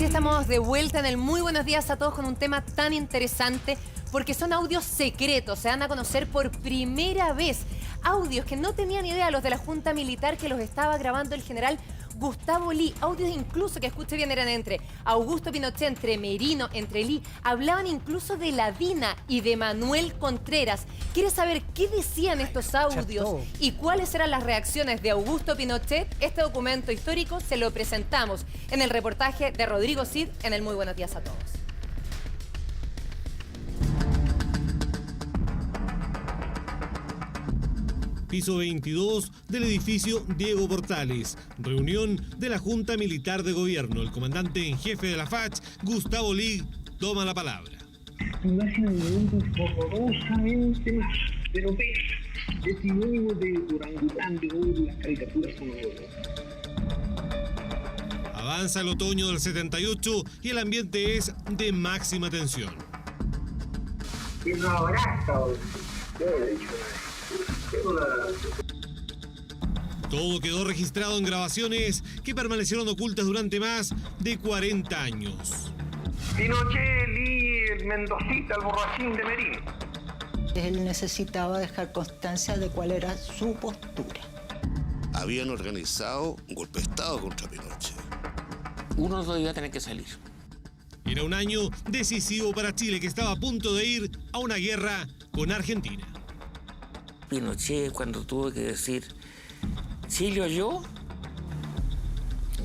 estamos de vuelta en el Muy Buenos Días a Todos con un tema tan interesante porque son audios secretos, se dan a conocer por primera vez. Audios que no tenían idea los de la Junta Militar que los estaba grabando el general Gustavo Lee. Audios incluso, que escuche bien, eran entre Augusto Pinochet, entre Merino, entre Lee. Hablaban incluso de la DINA y de Manuel Contreras. ¿Quieres saber qué decían estos audios y cuáles eran las reacciones de Augusto Pinochet? Este documento histórico se lo presentamos en el reportaje de Rodrigo Cid en el Muy Buenos Días a Todos. Piso 22 del edificio Diego Portales. Reunión de la Junta Militar de Gobierno. El comandante en jefe de la FACH, Gustavo Lee, toma la palabra. Horrorosamente, pero es sinónimo de orangután, de odio, las caricaturas son horrorosas. Avanza el otoño del 78 y el ambiente es de máxima tensión. Y no habrá estado, yo he dicho. Todo quedó registrado en grabaciones que permanecieron ocultas durante más de 40 años. Pinochet, Lee, el Mendocita, el borrachín de Merino. Él necesitaba dejar constancia de cuál era su postura. Habían organizado un golpe de Estado contra Pinochet. Uno no iba a tener que salir. Era un año decisivo para Chile, que estaba a punto de ir a una guerra con Argentina. Pinochet, cuando tuvo que decir Chile o yo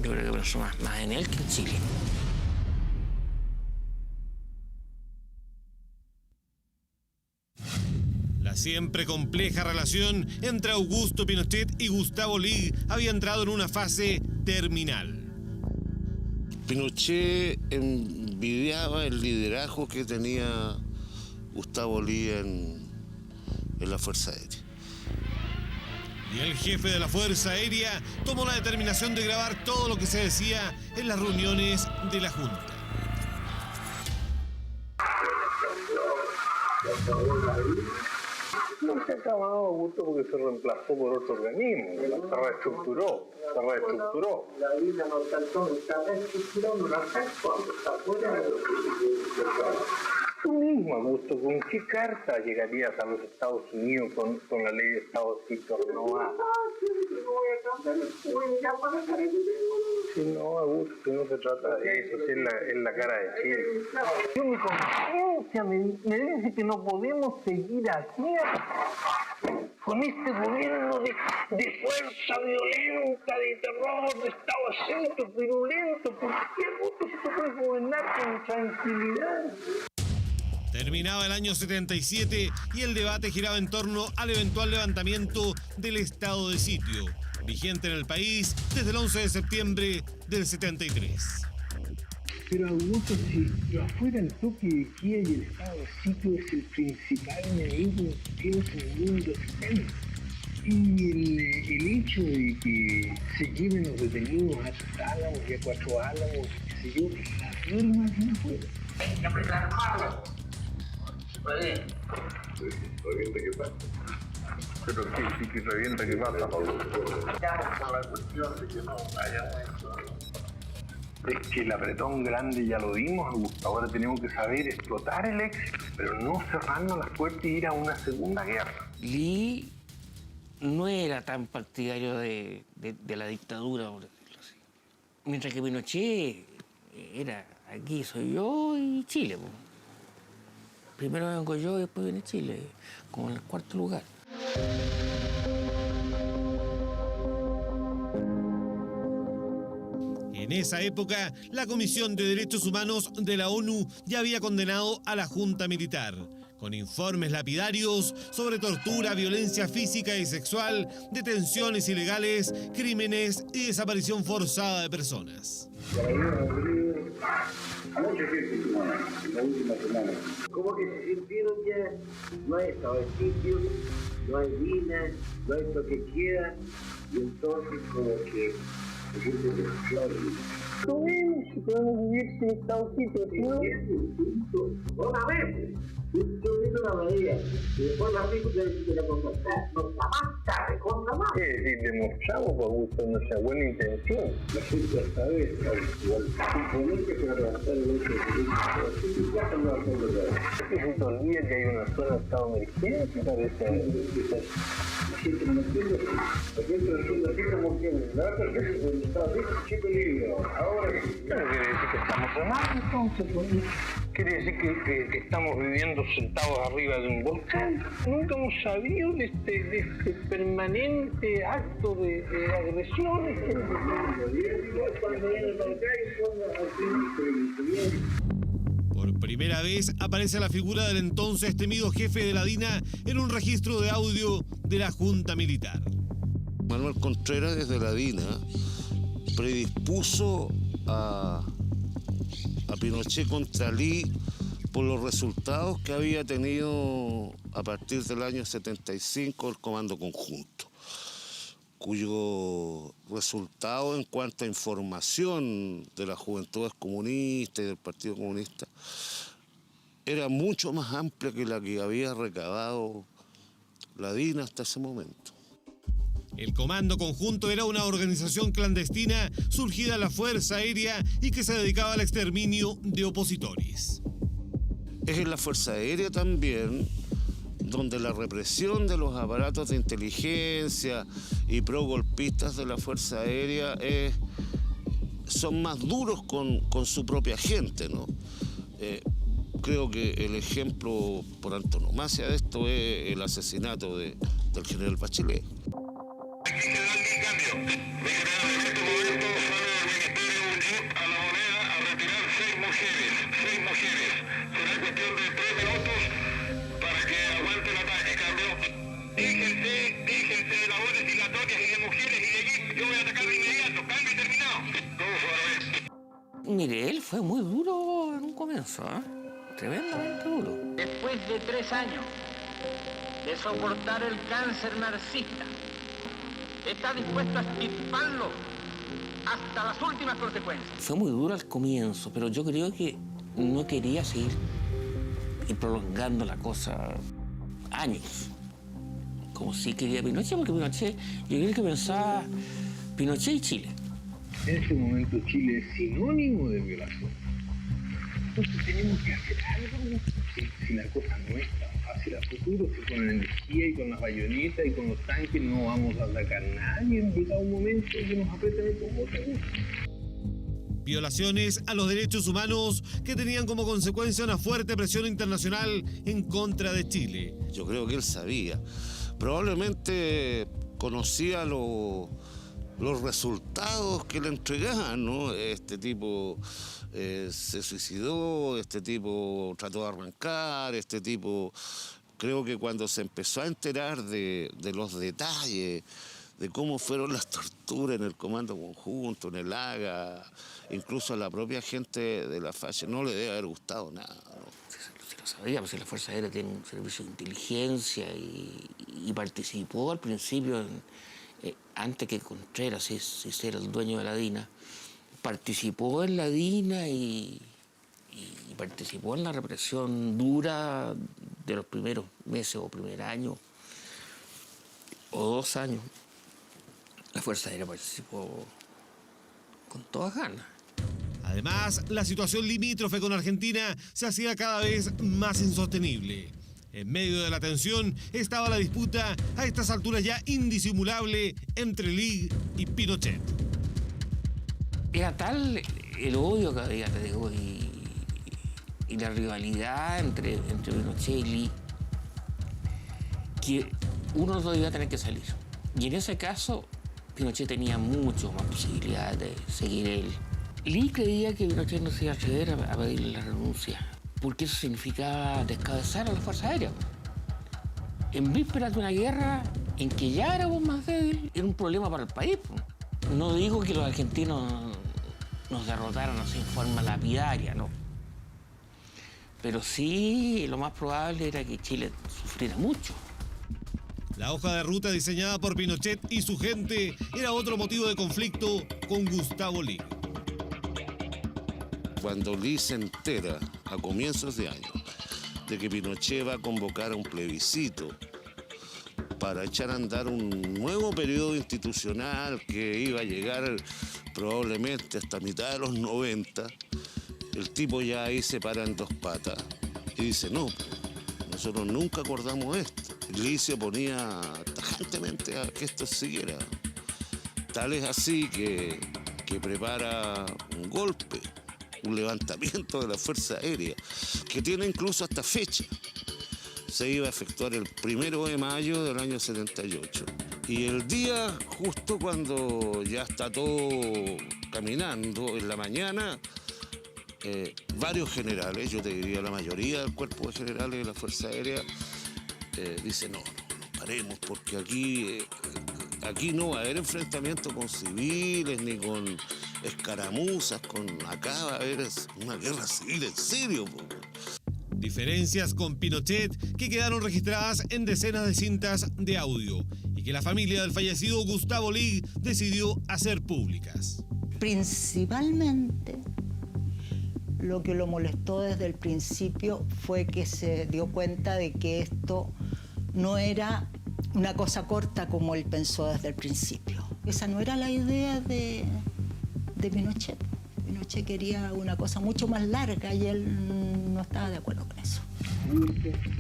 creo que pensó más en él que en Chile. La siempre compleja relación entre Augusto Pinochet y Gustavo Lee había entrado en una fase terminal. Pinochet envidiaba el liderazgo que tenía Gustavo Lee en la Fuerza Aérea. Y el jefe de la Fuerza Aérea tomó la determinación de grabar todo lo que se decía en las reuniones de la Junta. No se ha acabado, Augusto, porque se reemplazó por otro organismo, se reestructuró. La vida no está reestructurado, no la está cuando está fuera de Tú mismo, Augusto, ¿con qué carta llegarías a los Estados Unidos con la ley de Estado de Sitio renovada? Si no, Augusto, si no se trata de eso, si es la cara de Chile. Yo, mi conciencia me dice que no podemos seguir así, con este gobierno de fuerza violenta, de terror, de Estado de Sitio virulento. ¿Por qué, Augusto, si tú puedes gobernar con tranquilidad? Terminaba el año 77 y el debate giraba en torno al eventual levantamiento del estado de sitio, vigente en el país desde el 11 de septiembre del 73. Pero Augusto, si afuera el toque de queda y el estado de sitio es el principal enemigo que tienes en el mundo externo. Y el hecho de que se lleven los detenidos a Tres Álamos y a Cuatro Álamos, qué sé yo, es la peor imagen afuera. Hay que apretar más. ¿Revienta qué pasa? Pero sí que revienta qué pasa, Pablo. Ya, por la cuestión de que no vayamos eso. Es que el apretón grande ya lo dimos, Augusto. Ahora tenemos que saber explotar el éxito, pero no cerrarnos las puertas y ir a una segunda guerra. Lee no era tan partidario de la dictadura, por decirlo así. Mientras que Pinochet era aquí soy yo y Chile, pues. Primero vengo yo y después viene Chile, como en el cuarto lugar. En esa época, la Comisión de Derechos Humanos de la ONU ya había condenado a la Junta Militar, con informes lapidarios sobre tortura, violencia física y sexual, detenciones ilegales, crímenes y desaparición forzada de personas. A mucha gente en la última semana. Como que se sintieron ya, no hay estado de sitio, no hay DINA, no hay toque queda, y entonces como que se sienten desplazados. podemos vivir sin Estados Unidos, ¿no? Una vez, yo vi una medida, y después la película de la contratar, no está más tarde, contra más. Es decir, demostramos, Augusto, nuestra buena intención. La gente esta vez, igual, simplemente para levantar el hecho de que ya no va a hacer verdad. Se te olvida que hay una zona de estado de emergencia, parece. La gente no entiende, la gente no entiende, así como tiene, la verdad es que el Estado dice, sí peligro, ahora Eso quiere decir que estamos sonados, entonces, pues. Quiere decir que estamos viviendo sentados arriba de un volcán. Nunca hemos sabido de este permanente acto de agresiones. cuando viene para acá y son así, Por primera vez aparece la figura del entonces temido jefe de la DINA en un registro de audio de la Junta Militar. Manuel Contreras, desde la DINA, predispuso a Pinochet contra Lee por los resultados que había tenido a partir del año 75 el Comando Conjunto, cuyo resultado en cuanto a información de las juventudes comunistas y del Partido Comunista era mucho más amplia que la que había recabado la DINA hasta ese momento. El Comando Conjunto era una organización clandestina surgida de la Fuerza Aérea y que se dedicaba al exterminio de opositores. Es en la Fuerza Aérea también donde la represión de los aparatos de inteligencia y pro-golpistas de la Fuerza Aérea son más duros con su propia gente, ¿no? Creo que el ejemplo por antonomasia de esto es el asesinato del general Bachelet. Mire, él fue muy duro en un comienzo, ¿eh? Tremendamente duro. Después de 3 años de soportar el cáncer marxista, está dispuesto a extirparlo hasta las últimas consecuencias. Fue muy duro al comienzo, pero yo creo que no quería seguir y prolongando la cosa años, como si quería Pinochet, porque Pinochet, yo creo que pensaba Pinochet y Chile. En este momento Chile es sinónimo de violación. Entonces tenemos que hacer algo. Si la cosa no es tan fácil a futuro, si con la energía y con las bayonetas y con los tanques no vamos a atacar a nadie, llega un momento que nos apretan el comote. Violaciones a los derechos humanos que tenían como consecuencia una fuerte presión internacional en contra de Chile. Yo creo que él sabía. Probablemente conocía los resultados que le entregaban, ¿no? Este tipo se suicidó, este tipo trató de arrancar, este tipo... Creo que cuando se empezó a enterar de los detalles, de cómo fueron las torturas en el Comando Conjunto, en el Haga, incluso a la propia gente de la FACH, no le debe haber gustado nada, ¿no? Se lo sabía, pues la Fuerza Aérea tiene un servicio de inteligencia y participó al principio, antes que Contreras se hiciera el dueño de la DINA, participó en la DINA y participó en la represión dura de los primeros meses o primer año o 2 años. La Fuerza Aérea participó con todas ganas. Además, la situación limítrofe con Argentina se hacía cada vez más insostenible. En medio de la tensión estaba la disputa, a estas alturas ya indisimulable, entre Lee y Pinochet. Era tal el odio que había, te digo, y la rivalidad entre Pinochet y Lee, que uno no iba a tener que salir. Y en ese caso, Pinochet tenía mucho más posibilidades de seguir él. Lee creía que Pinochet no se iba a atrever a pedirle la renuncia, porque eso significaba descabezar a la Fuerza Aérea. En vísperas de una guerra en que ya éramos más débiles, era un problema para el país. No digo que los argentinos nos derrotaran así en forma lapidaria, no. Pero sí, lo más probable era que Chile sufriera mucho. La hoja de ruta diseñada por Pinochet y su gente era otro motivo de conflicto con Gustavo Lee. cuando Lee se entera a comienzos de año de que Pinochet va a convocar a un plebiscito para echar a andar un nuevo periodo institucional que iba a llegar probablemente hasta mitad de los 90, el tipo ya ahí se para en dos patas y dice, no, nosotros nunca acordamos esto. Lee se oponía tajantemente a que esto siguiera. Tal es así que prepara un golpe, un levantamiento de la Fuerza Aérea, que tiene incluso hasta fecha. Se iba a efectuar el 1 de mayo del año 78. Y el día, justo cuando ya está todo caminando, en la mañana, varios generales, yo te diría la mayoría del cuerpo de generales de la Fuerza Aérea, dice no paremos, porque aquí no va a haber enfrentamiento con civiles ni con escaramuzas, acá va a haber una guerra civil en serio. Diferencias con Pinochet que quedaron registradas en decenas de cintas de audio y que la familia del fallecido Gustavo Lee decidió hacer públicas. Principalmente, lo que lo molestó desde el principio fue que se dio cuenta de que esto no era una cosa corta como él pensó desde el principio. Esa no era la idea de Pinochet. Pinochet quería una cosa mucho más larga y él no estaba de acuerdo con eso.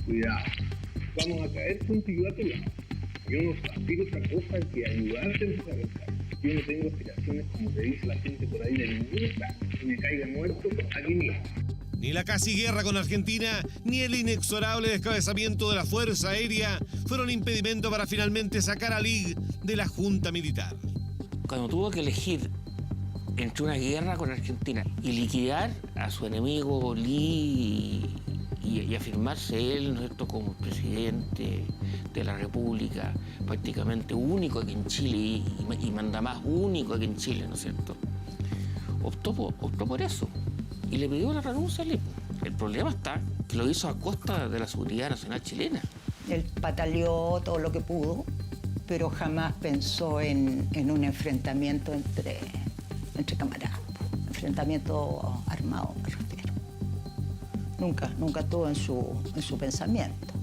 Cuidado, vamos a caer juntos y yo a tu lado. Yo no aspiro otra cosa que ayudarte en tu cabeza. Yo no tengo aspiraciones, como te dice la gente por ahí, de ninguna que me caiga muerto aquí mismo. Ni la casi guerra con Argentina, ni el inexorable descabezamiento de la Fuerza Aérea fueron impedimento para finalmente sacar a Lee de la Junta Militar. Cuando tuvo que elegir entre una guerra con Argentina y liquidar a su enemigo Lee y afirmarse él, ¿no es cierto?, como presidente de la República, prácticamente único aquí en Chile y mandamás único aquí en Chile, ¿no es cierto?, optó por eso y le pidió la renuncia a Lee. El problema está que lo hizo a costa de la seguridad nacional chilena. Él pataleó todo lo que pudo, pero jamás pensó en un enfrentamiento entre camaradas, enfrentamiento armado, me refiero. Nunca estuvo en su pensamiento.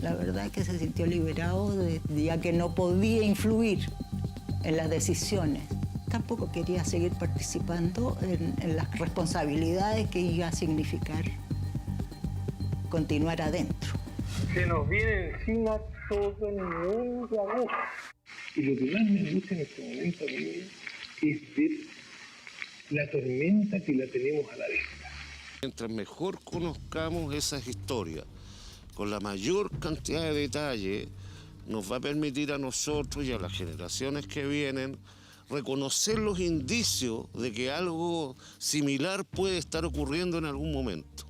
La verdad es que se sintió liberado ya que no podía influir en las decisiones. Tampoco quería seguir participando en las responsabilidades que iba a significar continuar adentro. Se nos viene encima todo el mundo a vos. Y lo que más me gusta en este momento a mí es ver la tormenta que la tenemos a la vista. Mientras mejor conozcamos esas historias, con la mayor cantidad de detalle, nos va a permitir a nosotros y a las generaciones que vienen reconocer los indicios de que algo similar puede estar ocurriendo en algún momento.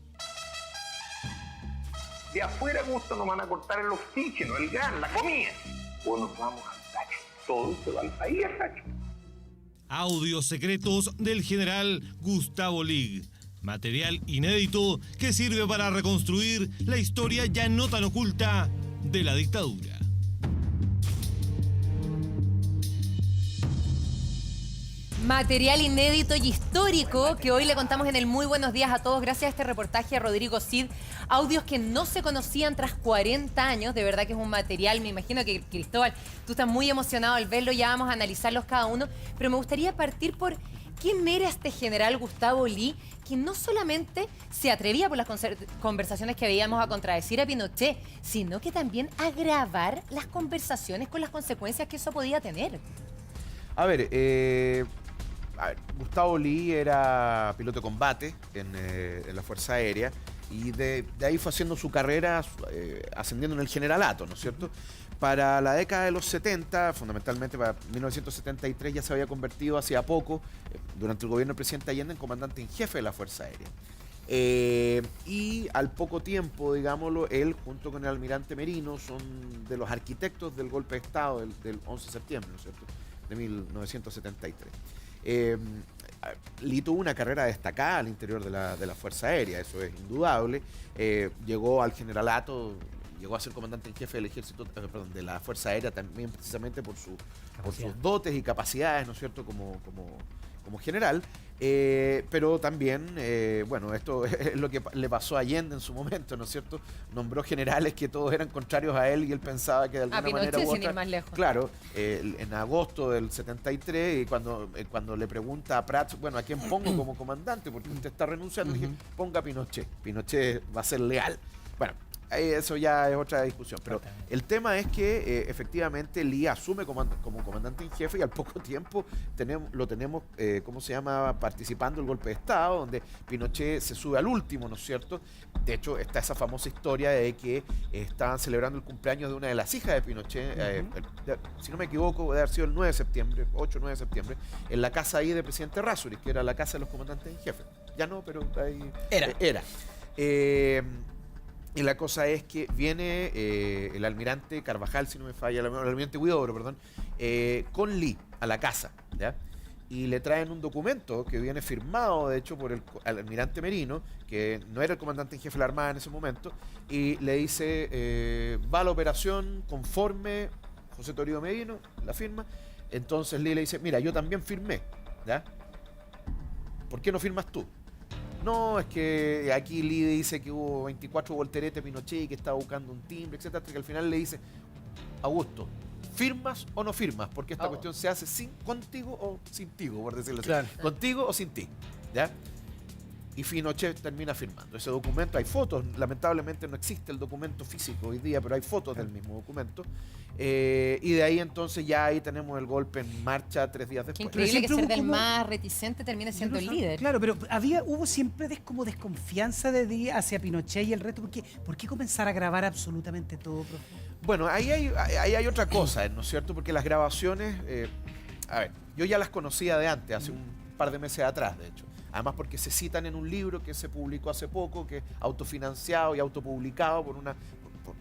De afuera, gusto, nos van a cortar el oxígeno, el gas, la comida. O nos vamos al tacho. Todo se va al país al tacho. Audios secretos del general Gustavo Lee. Material inédito que sirve para reconstruir la historia ya no tan oculta de la dictadura. Material inédito y histórico que hoy le contamos en el Muy Buenos Días a Todos gracias a este reportaje a Rodrigo Cid. Audios que no se conocían tras 40 años. De verdad que es un material, me imagino que Cristóbal, tú estás muy emocionado al verlo, ya vamos a analizarlos cada uno. Pero me gustaría partir por quién era este general Gustavo Lee, que no solamente se atrevía por las conversaciones que veíamos a contradecir a Pinochet, sino que también a grabar las conversaciones con las consecuencias que eso podía tener. A ver, Gustavo Lee era piloto de combate en la Fuerza Aérea y de ahí fue haciendo su carrera ascendiendo en el generalato, ¿no es cierto? Para la década de los 70, fundamentalmente para 1973, ya se había convertido hacía poco, durante el gobierno del presidente Allende, en comandante en jefe de la Fuerza Aérea. Y al poco tiempo, digámoslo, él junto con el almirante Merino son de los arquitectos del golpe de Estado del 11 de septiembre, ¿no es cierto?, de 1973. Lee tuvo una carrera destacada al interior de la Fuerza Aérea, eso es indudable. Llegó al generalato, llegó a ser comandante en jefe del ejército, de la Fuerza Aérea también precisamente por sus dotes y capacidades, ¿no es cierto?, como como general. Pero también, bueno, esto es lo que le pasó a Allende en su momento, ¿no es cierto? Nombró generales que todos eran contrarios a él y él pensaba que de alguna manera Pinochet, u sin ir otra... más lejos. Claro, en agosto del 73, y cuando le pregunta a Prats, bueno, ¿a quién pongo como comandante? Porque usted está renunciando, le dije, ponga a Pinochet. Pinochet va a ser leal. Bueno, eso ya es otra discusión. Pero el tema es que efectivamente Lee asume como comandante en jefe y al poco tiempo lo tenemos, ¿cómo se llama?, participando el golpe de Estado, donde Pinochet se sube al último, ¿no es cierto? De hecho, está esa famosa historia de que estaban celebrando el cumpleaños de una de las hijas de Pinochet, si no me equivoco, debe haber sido el 9 de septiembre, 8 o 9 de septiembre, en la casa ahí del presidente Errázuriz, que era la casa de los comandantes en jefe. Ya no, pero ahí era. Y la cosa es que viene el almirante Carvajal, si no me falla, el almirante Huidobro, perdón, con Lee a la casa, ¿ya? Y le traen un documento que viene firmado, de hecho, por el almirante Merino, que no era el comandante en jefe de la Armada en ese momento, y le dice, va a la operación conforme José Toribio Merino, la firma. Entonces Lee le dice, mira, yo también firmé, ¿ya? ¿Por qué no firmas tú? No, es que aquí Lee dice que hubo 24 volteretes Pinochet y que estaba buscando un timbre, etcétera, hasta que al final le dice, Augusto, ¿firmas o no firmas? Porque esta cuestión se hace contigo o sin ti, por decirlo así. Claro. Contigo o sin ti, ¿ya? Y Pinochet termina firmando. Ese documento, hay fotos, lamentablemente no existe el documento físico hoy día, pero hay fotos del mismo documento. Y de ahí entonces ya ahí tenemos el golpe en marcha 3 días después. Qué increíble que ser del más reticente termine siendo el líder. Claro, pero hubo siempre como desconfianza de Díaz hacia Pinochet y el resto. ¿Por qué comenzar a grabar absolutamente todo, profe? Bueno, ahí hay otra cosa, ¿no es cierto? Porque las grabaciones, a ver, yo ya las conocía de antes, hace un par de meses atrás, de hecho. Además porque se citan en un libro que se publicó hace poco, que es autofinanciado y autopublicado por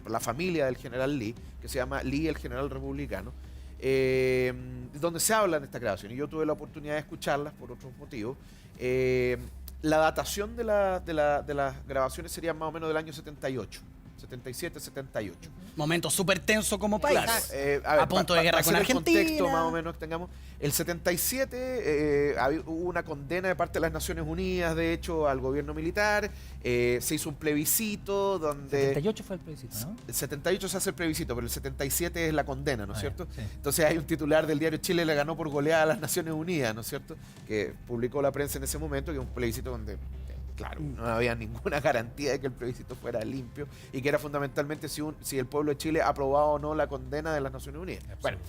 la familia del general Lee, que se llama Lee, el general republicano, donde se hablan de esta grabación. Y yo tuve la oportunidad de escucharlas por otros motivos. La datación de las grabaciones sería más o menos del año 78. 77, 78. Momento súper tenso como país. Claro, a punto de guerra con Argentina. El contexto más o menos tengamos. El 77 hubo una condena de parte de las Naciones Unidas, de hecho, al gobierno militar. Se hizo un plebiscito donde... 78 fue el plebiscito, ¿no? El 78 se hace el plebiscito, pero el 77 es la condena, ¿no es cierto? Sí. Entonces hay un titular del diario Chile le ganó por goleada a las Naciones Unidas, ¿no es cierto? Que publicó la prensa en ese momento, que es un plebiscito donde... Claro, no había ninguna garantía de que el plebiscito fuera limpio y que era fundamentalmente si el pueblo de Chile aprobaba o no la condena de las Naciones Unidas. Bueno,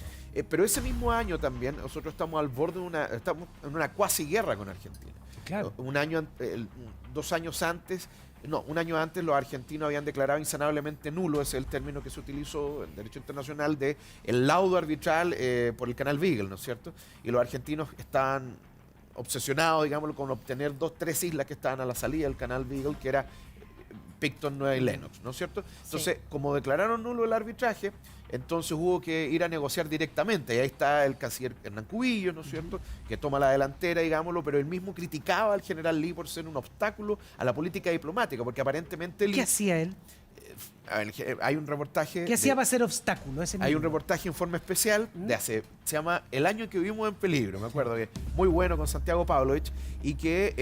pero ese mismo año también nosotros estamos al borde estamos en una cuasi guerra con Argentina. Claro. Un año antes los argentinos habían declarado insanablemente nulo, ese es el término que se utilizó en derecho internacional, de el laudo arbitral por el canal Beagle, ¿no es cierto? Y los argentinos estaban obsesionado, digámoslo, con obtener 3 islas que estaban a la salida del canal Beagle, que era Picton, Nueva y Lennox, ¿no es cierto? Entonces, como declararon nulo el arbitraje, entonces hubo que ir a negociar directamente. Y ahí está el canciller Hernán Cubillos, ¿no es cierto?, que toma la delantera, digámoslo, pero él mismo criticaba al general Lee por ser un obstáculo a la política diplomática, porque aparentemente Lee... ¿Qué hacía él? Hay un reportaje... ¿Qué hacía para ser obstáculo? Hay un reportaje informe especial se llama El año en que vivimos en peligro, me acuerdo, que muy bueno, con Santiago Pavlovich, y que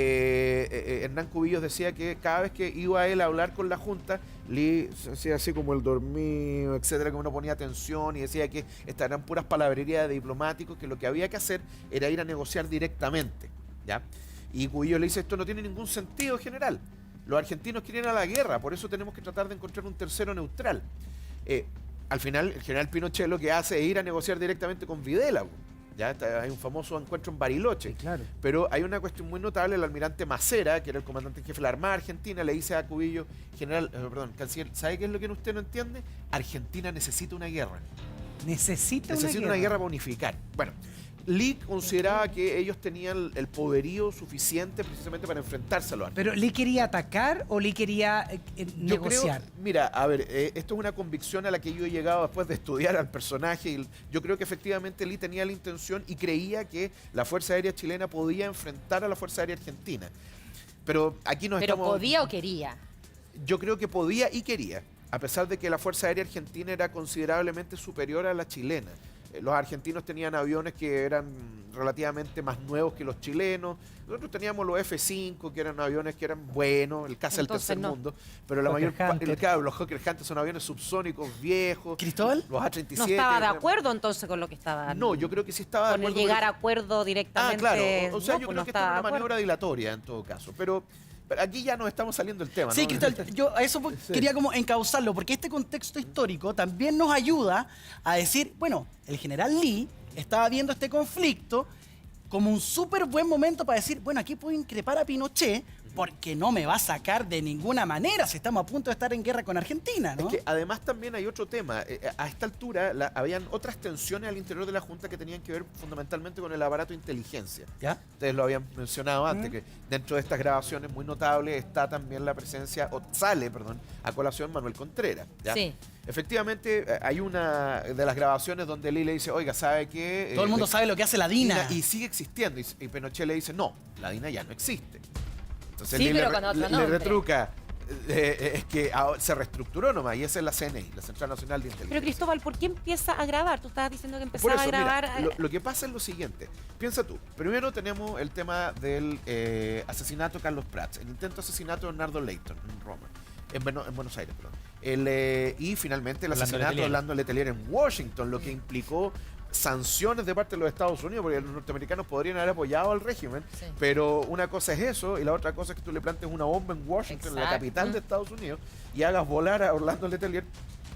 Hernán Cubillos decía que cada vez que iba él a hablar con la Junta, Lee se hacía así como el dormido, etcétera, que uno ponía atención y decía que estas eran puras palabrerías de diplomáticos, que lo que había que hacer era ir a negociar directamente, ¿ya? Y Cubillos le dice, esto no tiene ningún sentido, general. Los argentinos quieren ir a la guerra, por eso tenemos que tratar de encontrar un tercero neutral. Al final, el general Pinochet lo que hace es ir a negociar directamente con Videla. Ya hay un famoso encuentro en Bariloche. Sí, claro. Pero hay una cuestión muy notable. El almirante Macera, que era el comandante en jefe de la Armada Argentina, le dice a Cubillo, canciller, ¿sabe qué es lo que usted no entiende? Argentina necesita una guerra. Necesita una guerra para unificar. Bueno, Lee consideraba que ellos tenían el poderío suficiente precisamente para enfrentarse a los argentinos. ¿Pero Lee quería atacar o Lee quería negociar? Mira, a ver, esto es una convicción a la que yo he llegado después de estudiar al personaje. Y yo creo que efectivamente Lee tenía la intención y creía que la Fuerza Aérea chilena podía enfrentar a la Fuerza Aérea argentina. Pero aquí nos estamos... ¿Pero podía o quería? Yo creo que podía y quería, a pesar de que la Fuerza Aérea argentina era considerablemente superior a la chilena. los argentinos tenían aviones que eran relativamente más nuevos que los chilenos. Nosotros teníamos los F-5, que eran aviones que eran buenos, el caza del Entonces, tercer no. mundo, pero la mayor Hawker Hunter. claro, los Hawker Hunter son aviones subsónicos viejos. ¿Cristóbal? Los A-37. No estaba de acuerdo entonces con lo que estaba. No, yo creo que sí estaba de con el acuerdo. llegar a acuerdo directamente. Claro. O sea, no, yo pues creo no que esto estaba es una de acuerdo. maniobra dilatoria en todo caso. Pero aquí ya nos estamos saliendo del tema, Sí, ¿no? Cristóbal, yo a eso quería como encauzarlo, porque este contexto histórico también nos ayuda a decir, bueno, el general Lee estaba viendo este conflicto como un súper buen momento para decir, bueno, aquí puedo increpar a Pinochet porque no me va a sacar de ninguna manera si estamos a punto de estar en guerra con Argentina, ¿no? Es que además también hay otro tema. A esta altura habían otras tensiones al interior de la Junta que tenían que ver fundamentalmente con el aparato de inteligencia. ¿Ya? Ustedes lo habían mencionado antes, que dentro de estas grabaciones muy notables está también la presencia, o sale, perdón, a colación Manuel Contreras. ¿ya? Sí. Efectivamente, hay una de las grabaciones donde Lee le dice, oiga, ¿sabe qué? Todo el mundo sabe lo que hace la DINA. Y sigue existiendo. Y Pinochet le dice, no, la DINA ya no existe. Entonces Sí, Lee pero le, con otro le nombre. retruca, es que ahora se reestructuró nomás, y esa es la CNI, la Central Nacional de Inteligencia. Pero Cristóbal, ¿por qué empieza a grabar? Tú estabas diciendo que Por empezaba eso, a grabar. mira, lo que pasa es lo siguiente. Piensa tú. Primero tenemos el tema del asesinato de Carlos Prats, el intento de asesinato de Leonardo Leighton en Roma, en Buenos Aires, perdón. Y finalmente el asesinato de Orlando Letelier en Washington, lo que implicó sanciones de parte de los Estados Unidos, porque los norteamericanos podrían haber apoyado al régimen, Sí. pero una cosa es eso y la otra cosa es que tú le plantes una bomba en Washington, en la Exacto. capital de Estados Unidos, y hagas volar a Orlando Letelier,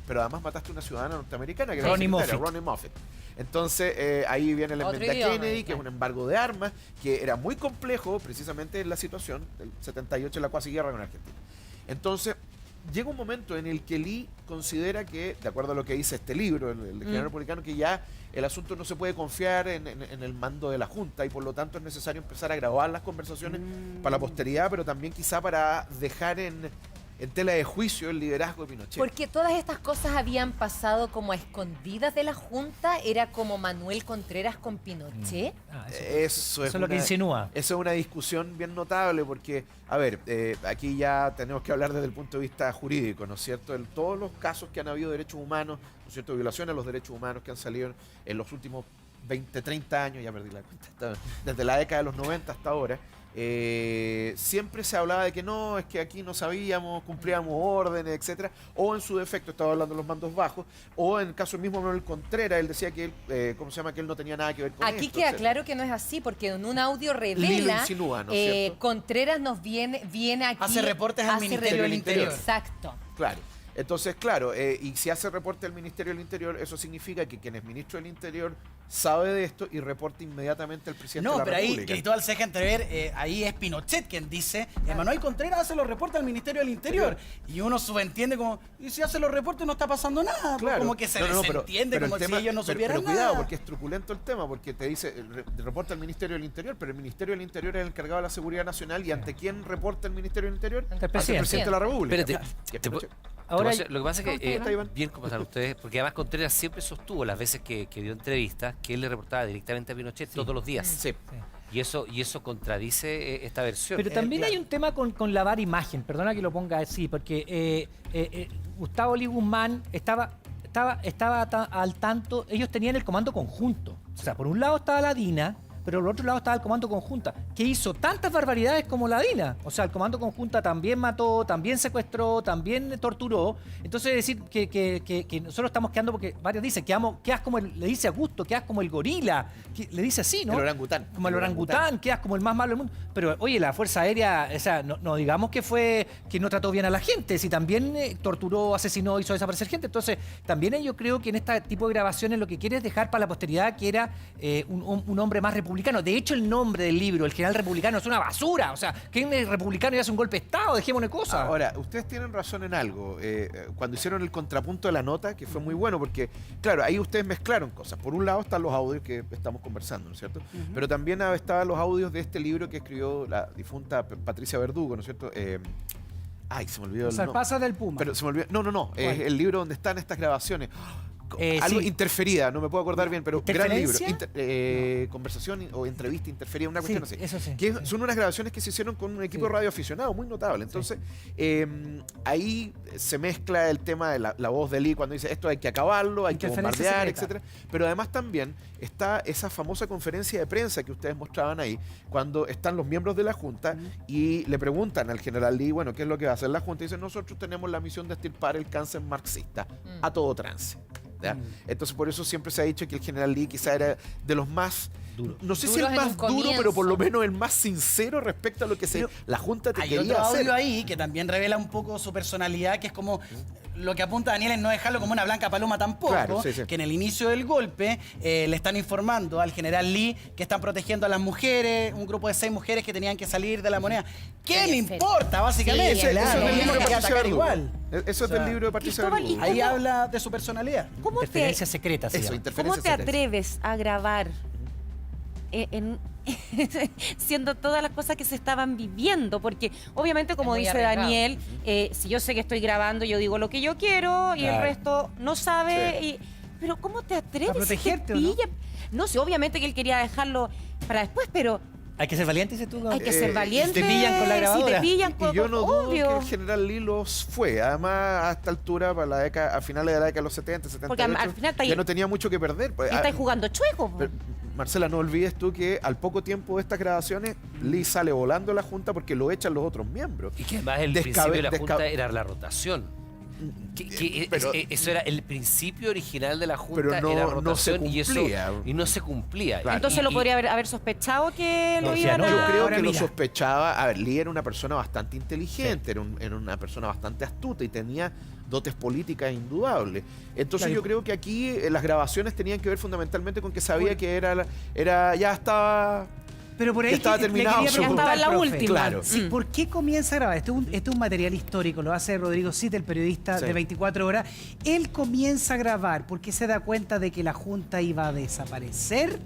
pero además mataste a una ciudadana norteamericana que era Ronnie secretaria, Moffett. Ronnie Moffett. Entonces ahí viene la Otro enmienda idioma, Kennedy, que es claro. un embargo de armas, que era muy complejo precisamente en la situación del 78, en la cuasi guerra con Argentina. Entonces llega un momento en el que Lee considera que, de acuerdo a lo que dice este libro, el general republicano, que ya el asunto no se puede confiar en el mando de la Junta y por lo tanto es necesario empezar a grabar las conversaciones para la posteridad, pero también quizá para dejar en tela de juicio el liderazgo de Pinochet. Porque todas estas cosas habían pasado como a escondidas de la Junta, era como Manuel Contreras con Pinochet. Eso es lo que insinúa. Eso es una discusión bien notable porque, a ver, aquí ya tenemos que hablar desde el punto de vista jurídico, ¿no es cierto? En todos los casos que han habido de derechos humanos, ¿no es cierto? Violaciones a los derechos humanos que han salido en los últimos 20, 30 años, ya perdí la cuenta, desde la década de los 90 hasta ahora, siempre se hablaba de que no, es que aquí no sabíamos, cumplíamos órdenes, etcétera, o en su defecto, estaba hablando de los mandos bajos, o en el caso mismo Manuel Contreras, él decía que él, ¿cómo se llama? Que él no tenía nada que ver con Aquí esto, queda etcétera. claro que no es así, porque en un audio Lee lo revela, insinúa, ¿no es cierto? Contreras nos viene aquí... Hace reportes al Ministerio del Interior. Exacto. Claro. Entonces, claro, y si hace reporte al Ministerio del Interior, eso significa que quien es ministro del Interior sabe de esto y reporta inmediatamente al presidente de No, la pero ahí República. Cristóbal se deja entrever, ahí es Pinochet quien dice, Manuel Contreras hace los reportes al Ministerio del Interior. Y uno subentiende como, y si hace los reportes no está pasando nada. Pues Claro. como que se No, desentiende, pero el como tema- si ellos no pero supieran cuidado, nada. porque es truculento el tema, porque te dice, reporta al Ministerio del Interior, pero el Ministerio del Interior es el encargado de la seguridad nacional, ¿y ante quién reporta el Ministerio del Interior? Ante el Ante el presidente de la República. Espérate, Que es te Pinochet. Ahora, lo que pasa es que, está, Iván? bien como están ustedes, porque además Contreras siempre sostuvo las veces que dio entrevistas que él le reportaba directamente a Pinochet todos los días. Sí. Y eso contradice esta versión. Pero también claro. hay un tema con lavar imagen, perdona que lo ponga así, porque Gustavo Lee Guzmán estaba al tanto, ellos tenían el comando conjunto. O sea, por un lado estaba la DINA, pero por otro lado estaba el comando conjunta, que hizo tantas barbaridades como la DINA. O sea, el comando conjunta también mató, también secuestró, también torturó. Entonces decir que nosotros estamos quedando, porque varios dicen, quedas como le dice Augusto, quedas como el gorila, le dice así, ¿no? El orangután. Como el orangután, quedas como el más malo del mundo. Pero oye, la Fuerza Aérea, o sea, no digamos que no trató bien a la gente, si también torturó, asesinó, hizo desaparecer gente. Entonces, también yo creo que en este tipo de grabaciones lo que quiere es dejar para la posteridad que era un hombre más republicano. De hecho, el nombre del libro, El General Republicano, es una basura. O sea, ¿quién es republicano y hace un golpe de Estado? Dejémonos cosas. Ahora, ustedes tienen razón en algo. Cuando hicieron el contrapunto de la nota, que fue muy bueno, porque, claro, ahí ustedes mezclaron cosas. Por un lado están los audios que estamos conversando, ¿no es cierto? Pero también estaban los audios de este libro que escribió la difunta Patricia Verdugo, ¿no es cierto? Ay, se me olvidó O el sea, nombre. pasa del Puma. Pero se me olvidó. No. Es el libro donde están estas grabaciones. algo Sí. interferida, no me puedo acordar bien, pero gran libro. ¿Interferencia? Conversación o entrevista interferida, una Sí, cuestión así. eso sí. Que son unas grabaciones que se hicieron con un equipo Sí. de radioaficionado muy notable. Entonces, ahí se mezcla el tema de la voz de Lee cuando dice esto hay que acabarlo, hay que Interferencia bombardear, secreta. etcétera. Pero además también está esa famosa conferencia de prensa que ustedes mostraban ahí, cuando están los miembros de la Junta y le preguntan al general Lee, bueno, ¿qué es lo que va a hacer la Junta? Y dicen, nosotros tenemos la misión de extirpar el cáncer marxista a todo trance. ¿Ya? Entonces por eso siempre se ha dicho que el general Lee quizá era de los más, no sé si Duros el en más un duro, pero comienzo. por lo menos el más sincero respecto a lo que Pero la Junta te Hay quería otro hacer. audio ahí que también revela un poco su personalidad, que es como lo que apunta Daniel es no dejarlo como una blanca paloma tampoco, Claro, sí, sí. que en el inicio del golpe le están informando al general Lee que están protegiendo a las mujeres, un grupo de 6 mujeres que tenían que salir de la moneda. ¿Qué le importa, básicamente? Sí, eso es del libro de Quería Patricia atacar Verdugo. igual. Eso es del libro de Patricia Cristóbal, Verdugo. Ahí habla de su personalidad. ¿Cómo te, Interferencia secreta se Eso, llama. interferencia ¿Cómo te secreta. atreves a grabar siendo todas las cosas que se estaban viviendo? Porque obviamente, como Es muy dice arriesgado. Daniel, si yo sé que estoy grabando, yo digo lo que yo quiero y el Claro. resto no sabe. Pero ¿cómo te atreves? ¿A protegerte, si te o no? pillan? No sé, obviamente que él quería dejarlo para después, pero Hay que ser valiente, dices tú. hay que ser valiente. te pillan con la Si grabadora. te pillan Y con, yo no dudo obvio. que el general Lee los fue. Además, a esta altura, para la década, a finales de la década de los 70, 78, Porque al final está ahí- ya no tenía mucho que perder. Pues, Y estáis jugando chueco. po. pero, Marcela, no olvides tú que al poco tiempo de estas grabaciones, Lee sale volando de la Junta porque lo echan los otros miembros. Y que además el Descabe- principio de la Junta desca- era la rotación. Pero- Eso era el principio original de la Junta, Pero no- era no se rotación y cumplía. no se cumplía. Claro. Entonces lo podría haber sospechado que lo Decía, iban no, a... Yo creo Ahora que lo mira. sospechaba. A ver, Lee era una persona bastante inteligente, era una persona bastante astuta y tenía dotes políticas indudables. Entonces Claro. yo creo que aquí las grabaciones tenían que ver fundamentalmente con que sabía que era ya estaba. Pero por ahí Ya estaba que le terminado quería su- preguntar, Ya estaba la profe. última. Claro. Sí, Mm. ¿por qué comienza a grabar? Esto es un material histórico, lo hace Rodrigo Cid, el periodista Sí. de 24 horas. Él comienza a grabar porque se da cuenta de que la Junta iba a desaparecer.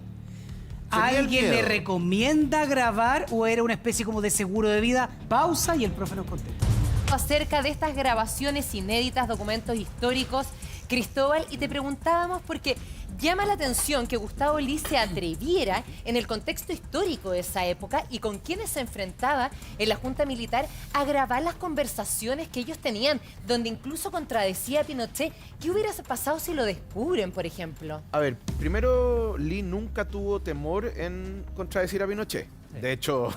Tenía el ¿Alguien le miedo. recomienda grabar o era una especie como de seguro de vida? Pausa y el profe nos contesta. Acerca de estas grabaciones inéditas, documentos históricos, Cristóbal, y te preguntábamos porque llama la atención que Gustavo Lee se atreviera en el contexto histórico de esa época y con quienes se enfrentaba en la Junta Militar a grabar las conversaciones que ellos tenían, donde incluso contradecía a Pinochet. ¿Qué hubiera pasado si lo descubren, por ejemplo? A ver, primero Lee nunca tuvo temor en contradecir a Pinochet. De hecho,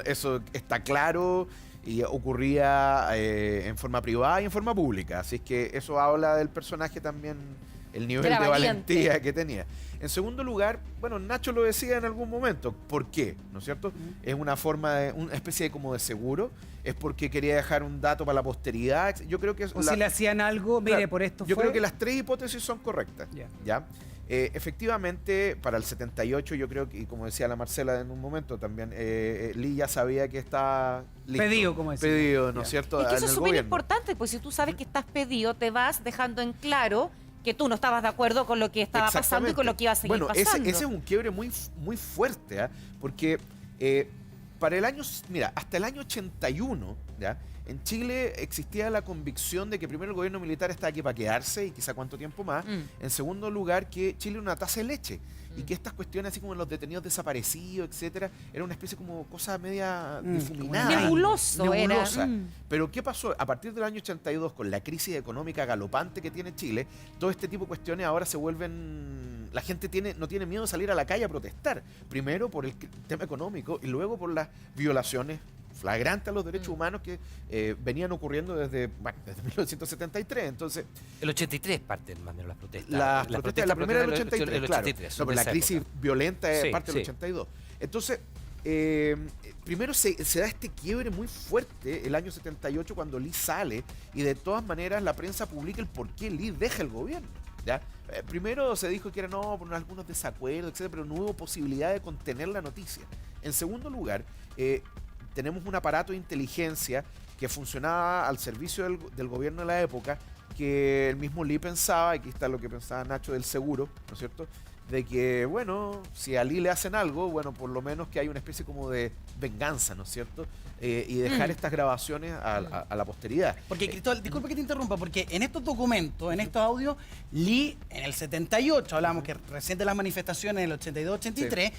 eso está claro y ocurría en forma privada y en forma pública. Así es que eso habla del personaje también, el nivel Era de valiente. valentía que tenía. En segundo lugar, bueno, Nacho lo decía en algún momento. ¿Por qué? ¿No es cierto? Es una forma de, una especie de como de seguro. Es porque quería dejar un dato para la posteridad. Yo creo que es O si le hacían algo, mire, Claro, por esto yo fue. creo que las tres hipótesis son correctas. Ya. ¿Ya? Efectivamente, para el 78 yo creo que, y como decía la Marcela en un momento también, Lee ya sabía que está listo. Pedido, como decía. Pedido, ¿no es Ya. cierto? Es que eso en es el súper gobierno. importante, pues si tú sabes que estás pedido, te vas dejando en claro que tú no estabas de acuerdo con lo que estaba pasando y con lo que iba a seguir Bueno, pasando. ese es un quiebre muy fuerte, ¿ah? Porque para el año, mira, hasta el año 81, ¿ya? En Chile existía la convicción de que primero el gobierno militar estaba aquí para quedarse y quizá cuánto tiempo más. En segundo lugar, que Chile era una taza de leche y que estas cuestiones, así como los detenidos desaparecidos, etcétera, era una especie como cosa media difuminada. Nebuloso era. nebulosa. Pero ¿qué pasó? A partir del año 82, con la crisis económica galopante que tiene Chile, todo este tipo de cuestiones ahora se vuelven... La gente no tiene miedo de salir a la calle a protestar. Primero por el tema económico y luego por las violaciones flagrantes a los derechos humanos que venían ocurriendo desde 1973. Entonces, El 83 parten más o menos las protestas. las protestas, la primera del 83, el claro. 83, No, pero en la esa crisis época. violenta es Sí, parte del sí. 82. Entonces, primero se da este quiebre muy fuerte el año 78 cuando Lee sale y de todas maneras la prensa publica el por qué Lee deja el gobierno. ¿Ya? Primero se dijo que era no, por algunos desacuerdos, etcétera, pero no hubo posibilidad de contener la noticia. En segundo lugar, tenemos un aparato de inteligencia que funcionaba al servicio del gobierno de la época, que el mismo Lee pensaba, aquí está lo que pensaba Nacho del seguro, ¿no es cierto? de que, bueno, si a Lee le hacen algo, bueno, por lo menos que hay una especie como de venganza, ¿no es cierto? Y dejar estas grabaciones a la posteridad. Porque, Cristóbal, disculpa que te interrumpa, porque en estos documentos, en estos audios, Lee, en el 78, hablábamos que recién de las manifestaciones en el 82-83,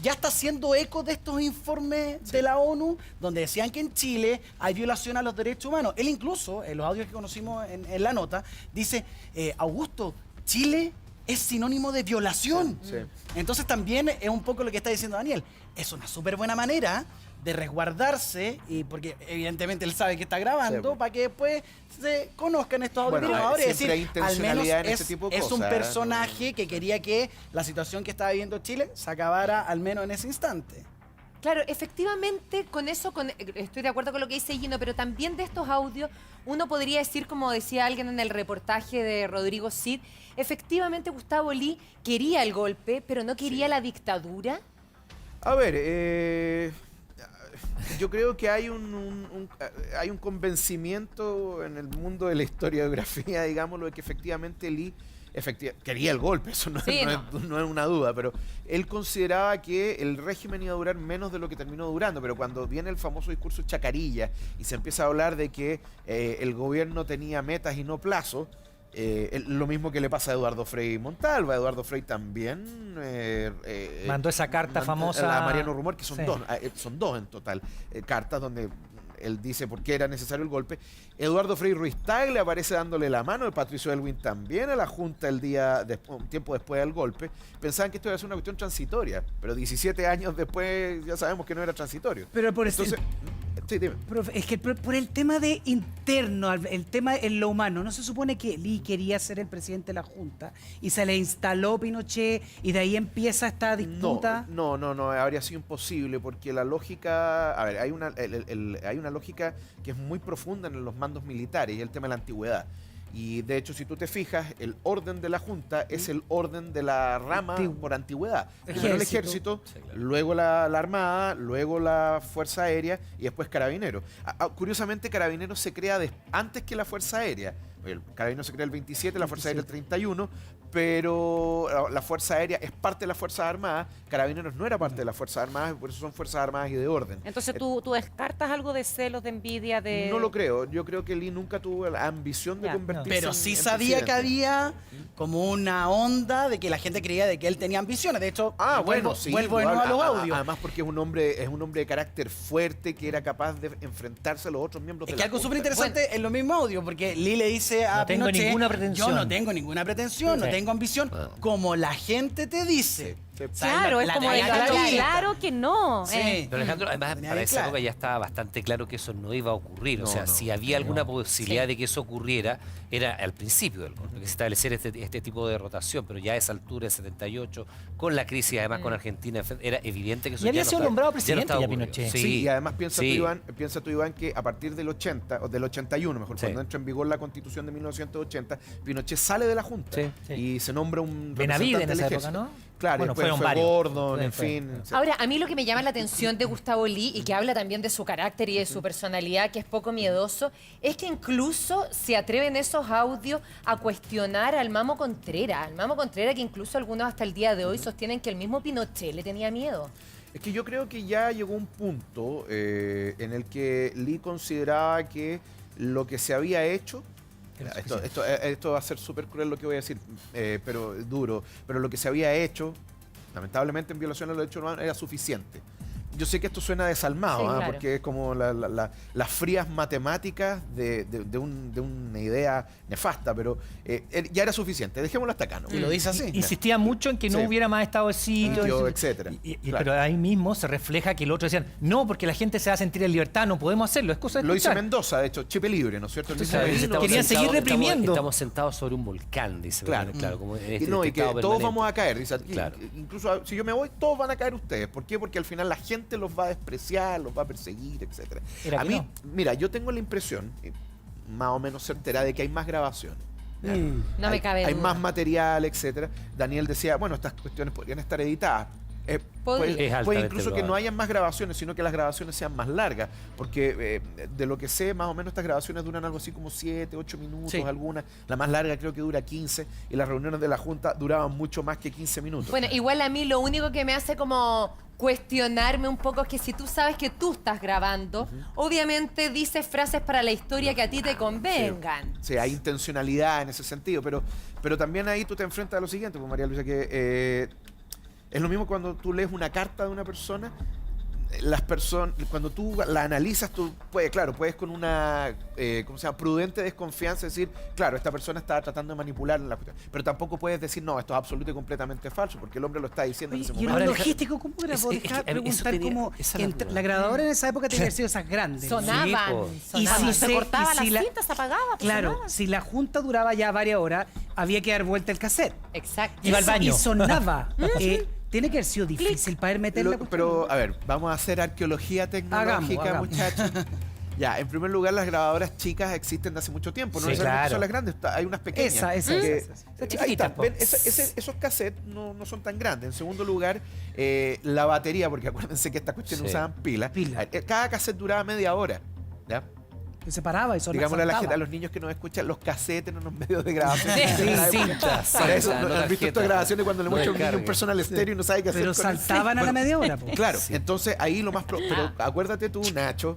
ya está haciendo eco de estos informes de la ONU, donde decían que en Chile hay violación a los derechos humanos. Él incluso, en los audios que conocimos en la nota, dice, Augusto, Chile es sinónimo de violación. Sí. Entonces también es un poco lo que está diciendo Daniel. Es una súper buena manera de resguardarse, y porque evidentemente él sabe que está grabando, para que después se conozcan estos audios grabadores. Es decir, al menos es un personaje que quería que la situación que estaba viviendo Chile se acabara al menos en ese instante. Claro, efectivamente, con eso estoy de acuerdo con lo que dice Gino, pero también de estos audios uno podría decir, como decía alguien en el reportaje de Rodrigo Cid, efectivamente Gustavo Lee quería el golpe, pero no quería la dictadura. A ver, yo creo que hay hay un convencimiento en el mundo de la historiografía, digámoslo, de que efectivamente Lee quería el golpe, eso no es una duda, pero él consideraba que el régimen iba a durar menos de lo que terminó durando, pero cuando viene el famoso discurso Chacarilla y se empieza a hablar de que el gobierno tenía metas y no plazos, lo mismo que le pasa a Eduardo Frei Montalva. Eduardo Frei también mandó esa carta famosa a Mariano Rumor, que son dos en total, cartas donde él dice por qué era necesario el golpe. Eduardo Frei Ruiz Tagle aparece dándole la mano, el Patricio Elwin también a la Junta un tiempo después del golpe. Pensaban que esto iba a ser una cuestión transitoria, pero 17 años después ya sabemos que no era transitorio. Pero por eso... Entonces, sí, dime. Profe, es que por el tema de interno, el tema en lo humano, ¿no se supone que Lee quería ser el presidente de la Junta y se le instaló Pinochet y de ahí empieza esta disputa? No, habría sido imposible porque la lógica, a ver, hay una lógica que es muy profunda en los mandos militares y el tema de la antigüedad. Y de hecho, si tú te fijas, el orden de la Junta es el orden de la rama por antigüedad. Primero el ejército, luego la Armada, luego la Fuerza Aérea y después Carabineros. Curiosamente, Carabineros se crea antes que la Fuerza Aérea. El Carabineros se crea el 27, la Fuerza Aérea el 31, pero la Fuerza Aérea es parte de las Fuerzas Armadas. Carabineros no era parte de las Fuerzas Armadas, por eso son Fuerzas Armadas y de orden. Entonces, ¿tú descartas algo de celos, de envidia? No lo creo. Yo creo que Lee nunca tuvo la ambición de convertirse pero sí sabía que había como una onda de que la gente creía de que él tenía ambiciones. De hecho, vuelvo de nuevo a los audios. Además porque es un hombre de carácter fuerte que era capaz de enfrentarse a los otros miembros de la Junta. Es que algo súper interesante en los mismos audios, porque Lee le dice a Pinochet, yo no tengo ninguna pretensión, no tengo ambición, como la gente te dice. Claro, es como claro que no. Sí. Pero Alejandro, además, para esa época ya estaba bastante claro que eso no iba a ocurrir. O sea, si había alguna posibilidad de que eso ocurriera, era al principio del golpe, que se estableciera este tipo de rotación, pero ya a esa altura, el 78, con la crisis, además con Argentina, era evidente que eso ya había sido nombrado presidente ya Pinochet. Sí, y además piensa tú, Iván, que a partir del 80, o del 81, mejor, cuando entra en vigor la Constitución de 1980, Pinochet sale de la Junta y se nombra un Benavides en esa época, ¿no? Claro, bueno, después fue Gordon, en fin. Ahora, a mí lo que me llama la atención de Gustavo Lee, y que habla también de su carácter y de su personalidad, que es poco miedoso, es que incluso se atreven esos audios a cuestionar al Mamo Contreras. Al Mamo Contreras, que incluso algunos hasta el día de hoy sostienen que el mismo Pinochet le tenía miedo. Es que yo creo que ya llegó un punto en el que Lee consideraba que lo que se había hecho... Esto va a ser súper cruel lo que voy a decir, pero duro. Pero lo que se había hecho, lamentablemente en violación a los derechos humanos, era suficiente. Yo sé que esto suena desalmado, claro, porque es como las frías matemáticas de una idea nefasta, pero ya era suficiente. Dejémoslo hasta acá, ¿no? Y lo dice así. Insistía mucho en que no hubiera más estado de sitio, etcétera. Claro. Pero ahí mismo se refleja que el otro decían, no, porque la gente se va a sentir en libertad, no podemos hacerlo, es cosa de Lo escuchar. hizo Mendoza, de hecho, Chepe Libre, ¿no es cierto? Querían seguir reprimiendo. Estamos sentados sobre un volcán, dice. Claro, como y que todos vamos a caer, dice. Claro. Incluso si yo me voy, todos van a caer ustedes. ¿Por qué? Porque al final la gente los va a despreciar, los va a perseguir, etcétera. A mí, mira, yo tengo la impresión, más o menos certera, de que hay más grabaciones. No me cabe duda. Hay más material, etcétera. Daniel decía, bueno, estas cuestiones podrían estar editadas. Puede incluso que no hayan más grabaciones, sino que las grabaciones sean más largas, porque de lo que sé, más o menos estas grabaciones duran algo así como 7, 8 minutos, algunas. La más larga creo que dura 15, y las reuniones de la Junta duraban mucho más que 15 minutos. Bueno, igual a mí lo único que me hace como cuestionarme un poco es que si tú sabes que tú estás grabando, obviamente dices frases para la historia que a ti te convengan. Sí, hay intencionalidad en ese sentido, pero también ahí tú te enfrentas a lo siguiente, pues, María Luisa, que es lo mismo cuando tú lees una carta de una persona. Cuando tú la analizas, tú puedes con una prudente desconfianza decir, claro, esta persona estaba tratando de manipular la cuestión, pero tampoco puedes decir, no, esto es absoluto y completamente falso, porque el hombre lo está diciendo en ese momento. Y lo logístico, ¿cómo era? Preguntar cómo la grabadora en esa época tenía que haber sido esas grandes. Sonaban. Y si se cortaba la cinta, se apagaba. Claro, sonaba. si la junta duraba ya varias horas, había que dar vuelta el cassette. Exacto. Iba al baño. Y sonaba. Tiene que haber sido difícil para meterla. Pero, a ver, vamos a hacer arqueología tecnológica, hagamos. muchachos. Ya, en primer lugar, las grabadoras chicas existen de hace mucho tiempo. No necesariamente son las grandes, hay unas pequeñas. Ahí están. ¿Ven? Esos cassettes no son tan grandes. En segundo lugar, la batería, porque acuérdense que estas cuestiones usaban pilas. Cada cassette duraba media hora. ¿Ya? Que se paraba y sonaba. Digámosle a la gente, a los niños que nos escuchan, los cassettes en los medios de grabación. Para eso, ¿han visto estas grabaciones cuando le muestra a un niño un personal estéreo y no sabe qué hacer? Pero saltaban a la media hora. Claro, entonces ahí lo más... Pero acuérdate tú, Nacho,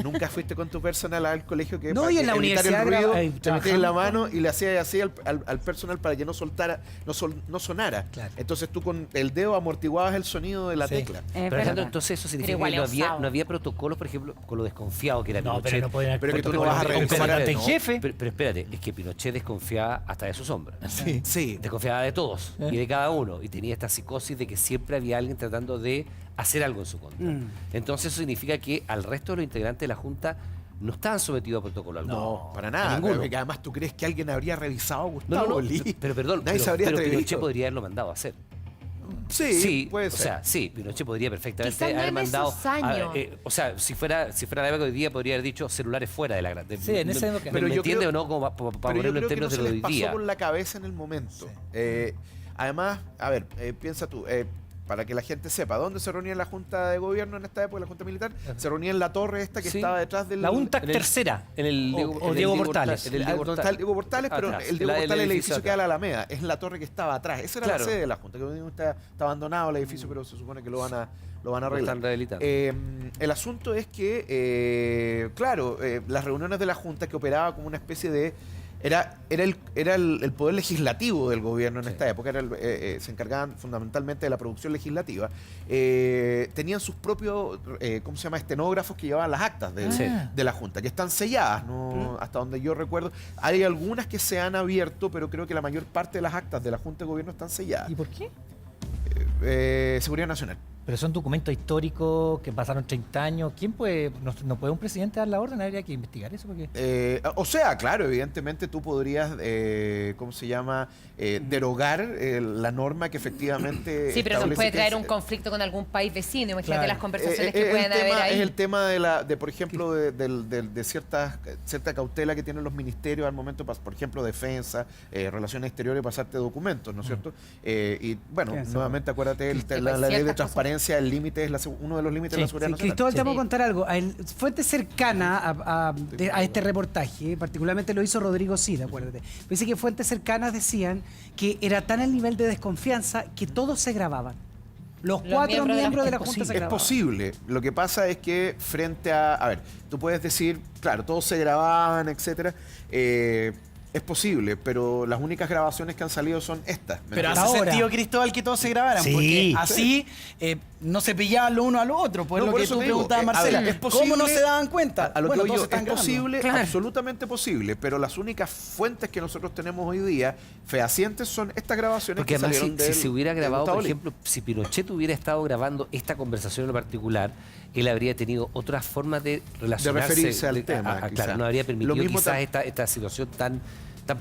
nunca fuiste con tu personal al colegio que no, y en la universidad el ruido, te metías en la mano y le hacías así al personal para que no soltara, no sonara. Claro. Entonces tú con el dedo amortiguabas el sonido de la tecla. Pero Alejandro, entonces eso significa que no había protocolos, por ejemplo, con lo desconfiado que era Pinochet. Pero que tú no vas a revisar el jefe. Pero espérate, es que Pinochet desconfiaba hasta de sus hombres. Sí. Desconfiaba de todos y de cada uno. Y tenía esta psicosis de que siempre había alguien tratando de hacer algo en su contra. Entonces eso significa que al resto de los integrantes de la Junta no estaban sometidos a protocolo alguno. No, para nada. Porque además tú crees que alguien habría revisado a Gustavo Bolí. Pero perdón, pero Pinochet podría haberlo mandado a hacer. Sí, puede ser. O sea, sí, Pinochet podría perfectamente haber mandado. O sea, si fuera la época de hoy día, podría haber dicho celulares fuera de la grande. Sí, en ese época. ¿Me entiende o no? Como para ponerlo en términos de lo de hoy día. Pasó por la cabeza en el momento. Sí. Además, a ver, piensa tú. Para que la gente sepa, ¿dónde se reunía la Junta de Gobierno en esta época, la Junta Militar? Se reunía en la torre esta que estaba detrás del... La UNTAC tercera, en el Diego Portales. Donde está el Diego Portales, pero el Diego Portales, el edificio queda a la Alameda, es la torre que estaba atrás. Esa era la sede de la Junta, que está abandonado el edificio, pero se supone que lo van a arreglar. Están rehabilitando. El asunto es que, las reuniones de la Junta, que operaba como una especie de... Era el poder legislativo del gobierno en esta época, se encargaban fundamentalmente de la producción legislativa. Tenían sus propios, estenógrafos que llevaban las actas de la Junta, que están selladas, ¿no? Hasta donde yo recuerdo. Hay algunas que se han abierto, pero creo que la mayor parte de las actas de la Junta de Gobierno están selladas. ¿Y por qué? Seguridad Nacional. Pero son documentos históricos que pasaron 30 años. ¿Quién puede? ¿No puede un presidente dar la orden? Habría que investigar eso. Porque... claro, evidentemente tú podrías, derogar la norma que efectivamente... Sí, pero nos puede traer un conflicto con algún país vecino. Imagínate las conversaciones que pueden haber ahí. Es el tema por ejemplo, de cierta cautela que tienen los ministerios al momento, por ejemplo, defensa, relaciones exteriores, pasarte documentos, ¿no es cierto? Y bueno, nuevamente acuérdate, la ley de transparencia, el límite es uno de los límites de la seguridad nacional. Cristóbal, te vamos a contar algo. Fuente cercana a este reportaje, particularmente lo hizo Rodrigo Cid, acuérdate. Dice que fuentes cercanas decían que era tan el nivel de desconfianza que todos se grababan. Los 4 miembros de la Junta se grababan. Es posible. Lo que pasa es que frente a ver, tú puedes decir, claro, todos se grababan, etcétera. Es posible, pero las únicas grabaciones que han salido son estas. Pero hace sentido, Cristóbal, que todos se grabaran, porque así no se pillaban lo uno a lo otro. Pues lo que tú preguntabas, Marcela, ¿cómo no se daban cuenta? A lo que yo, es posible, absolutamente posible, pero las únicas fuentes que nosotros tenemos hoy día fehacientes son estas grabaciones. Porque que además, salieron si se hubiera grabado, por ejemplo, si Pinochet hubiera estado grabando esta conversación en particular, él habría tenido otras formas de relacionarse. De referirse al tema. Claro, no habría permitido quizás esta situación tan